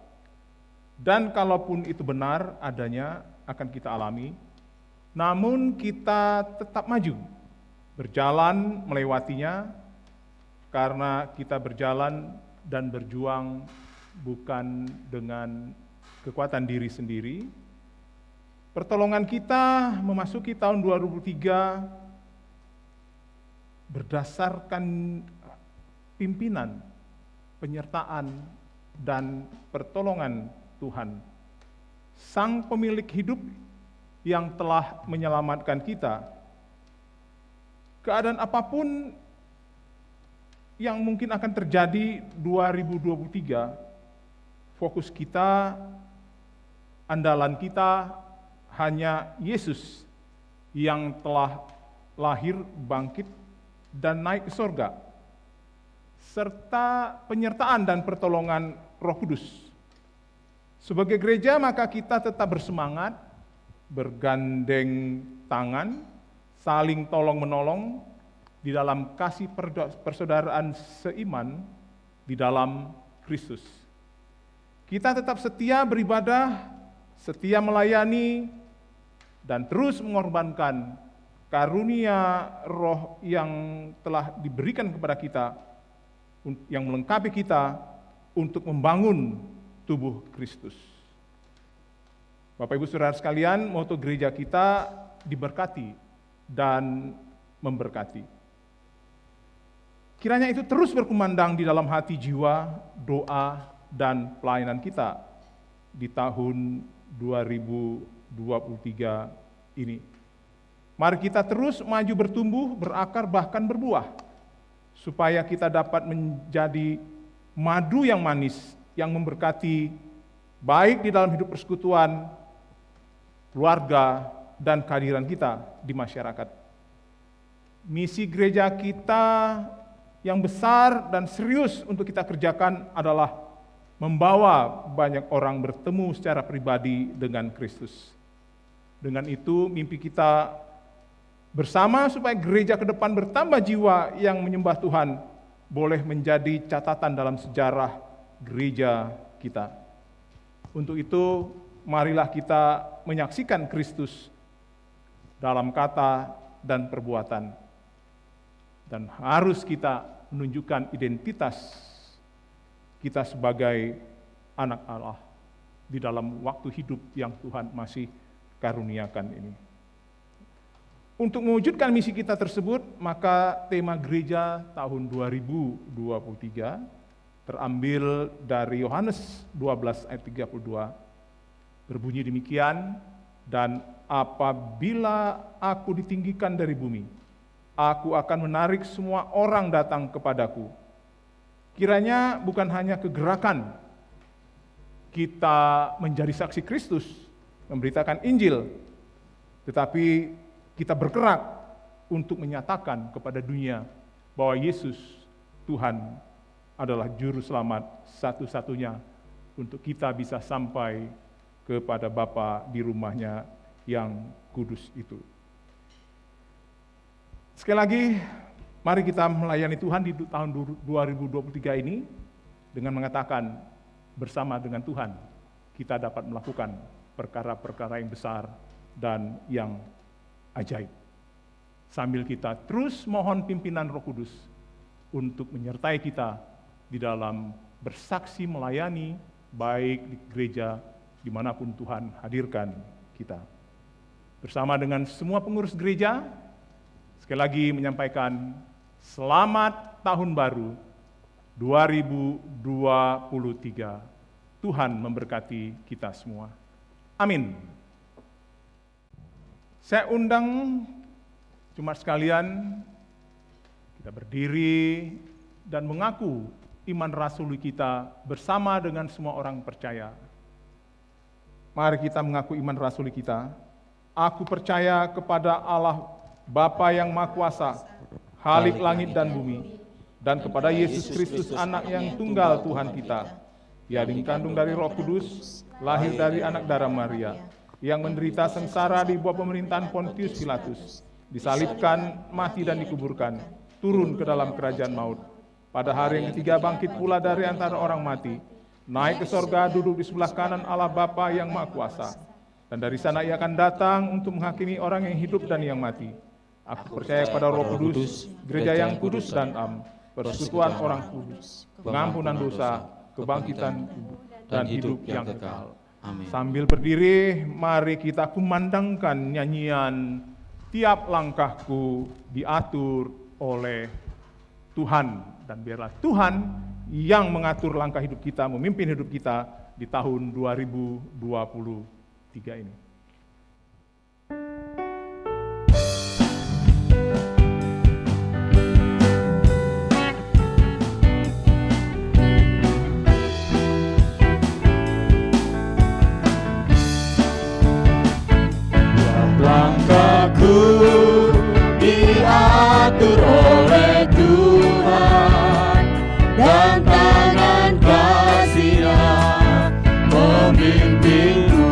Dan kalaupun itu benar adanya akan kita alami, namun kita tetap maju, berjalan melewatinya, karena kita berjalan dan berjuang bukan dengan kekuatan diri sendiri. Pertolongan kita memasuki tahun 2023 berdasarkan pimpinan, penyertaan, dan pertolongan Tuhan, Sang Pemilik hidup yang telah menyelamatkan kita. Keadaan apapun yang mungkin akan terjadi 2023, fokus kita, andalan kita hanya Yesus yang telah lahir, bangkit, dan naik ke surga, serta penyertaan dan pertolongan Roh Kudus. Sebagai gereja, maka kita tetap bersemangat, bergandeng tangan, saling tolong-menolong di dalam kasih persaudaraan seiman di dalam Kristus. Kita tetap setia beribadah, setia melayani, dan terus mengorbankan karunia Roh yang telah diberikan kepada kita, yang melengkapi kita untuk membangun tubuh Kristus. Bapak Ibu Saudara sekalian, moto gereja kita diberkati dan memberkati. Kiranya itu terus berkumandang di dalam hati, jiwa, doa, dan pelayanan kita di tahun 2023 ini. Mari kita terus maju, bertumbuh, berakar, bahkan berbuah, supaya kita dapat menjadi madu yang manis, yang memberkati baik di dalam hidup persekutuan, keluarga, dan kehadiran kita di masyarakat. Misi gereja kita yang besar dan serius untuk kita kerjakan adalah membawa banyak orang bertemu secara pribadi dengan Kristus. Dengan itu mimpi kita bersama supaya gereja ke depan bertambah jiwa yang menyembah Tuhan boleh menjadi catatan dalam sejarah gereja kita. Untuk itu, marilah kita menyaksikan Kristus dalam kata dan perbuatan. dan harus kita menunjukkan identitas kita sebagai anak Allah di dalam waktu hidup yang Tuhan masih karuniakan ini. Untuk mewujudkan misi kita tersebut, maka tema gereja tahun 2023 terambil dari Yohanes 12 ayat 32, berbunyi demikian, dan apabila aku ditinggikan dari bumi, aku akan menarik semua orang datang kepadaku. Kiranya bukan hanya kegerakan kita menjadi saksi Kristus, memberitakan Injil, tetapi kita bergerak untuk menyatakan kepada dunia bahwa Yesus Tuhan adalah juru selamat satu-satunya untuk kita bisa sampai kepada Bapa di rumahnya yang kudus itu. Sekali lagi, mari kita melayani Tuhan di tahun 2023 ini dengan mengatakan bersama dengan Tuhan kita dapat melakukan perkara-perkara yang besar dan yang ajaib. Sambil kita terus mohon pimpinan Roh Kudus untuk menyertai kita di dalam bersaksi melayani baik di gereja dimanapun Tuhan hadirkan kita. Bersama dengan semua pengurus gereja, sekali lagi menyampaikan selamat tahun baru 2023. Tuhan memberkati kita semua. Amin. Saya undang jemaat sekalian, kita berdiri dan mengaku iman rasuli kita bersama dengan semua orang percaya. Mari kita mengaku iman rasuli kita. Aku percaya kepada Allah Bapa yang Maha Kuasa, Khalik langit dan bumi, dan kepada Yesus Kristus anak yang tunggal Tuhan kita, yang dikandung dari Roh Kudus, lahir dari anak darah Maria, yang menderita sengsara di bawah pemerintahan Pontius Pilatus, disalibkan, mati dan dikuburkan, turun ke dalam kerajaan maut. Pada hari yang ketiga bangkit pula dari antara orang mati, naik ke sorga, duduk di sebelah kanan Allah Bapa yang Maha Kuasa. Dan dari sana ia akan datang untuk menghakimi orang yang hidup dan yang mati. Aku percaya pada Roh Kudus, gereja yang kudus dan am, persekutuan orang kudus, pengampunan dosa, kebangkitan tubuh, dan hidup yang kekal. Amin. Sambil berdiri, mari kita kumandangkan nyanyian tiap langkahku diatur oleh Tuhan. Dan biarlah Tuhan yang mengatur langkah hidup kita, memimpin hidup kita di tahun 2023 ini. Langkahku diatur oleh Tuhan, dan tangan kasih-Nya memimpinku.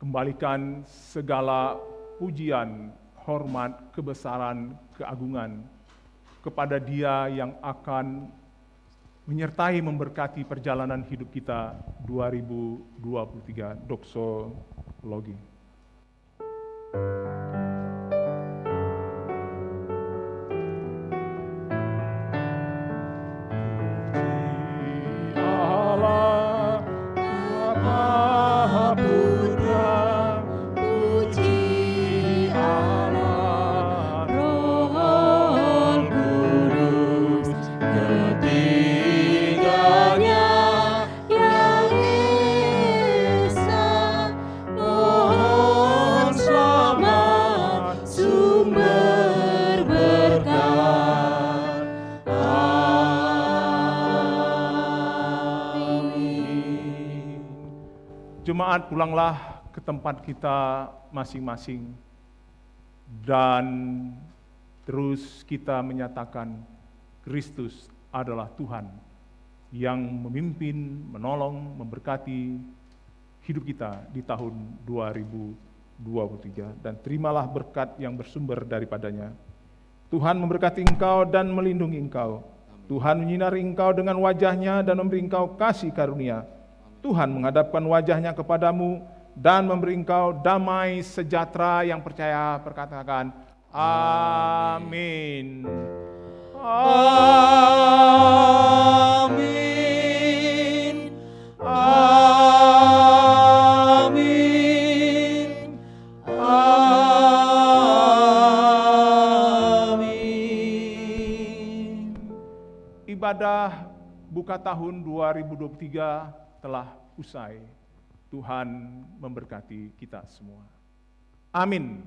kembalikan segala pujian, hormat, kebesaran, keagungan kepada Dia yang akan menyertai memberkati perjalanan hidup kita 2023. Doksologi. Jemaat, pulanglah ke tempat kita masing-masing dan terus kita menyatakan Kristus adalah Tuhan yang memimpin, menolong, memberkati hidup kita di tahun 2023, dan terimalah berkat yang bersumber daripadanya. Tuhan memberkati engkau dan melindungi engkau. Tuhan menyinari engkau dengan wajah-Nya dan memberi engkau kasih karunia. Tuhan menghadapkan wajah-Nya kepadamu dan memberi engkau damai sejahtera. Yang percaya perkatakan amin. Amin. Amin. Amin. Ibadah buka tahun 2023 telah usai. Tuhan memberkati kita semua. Amin.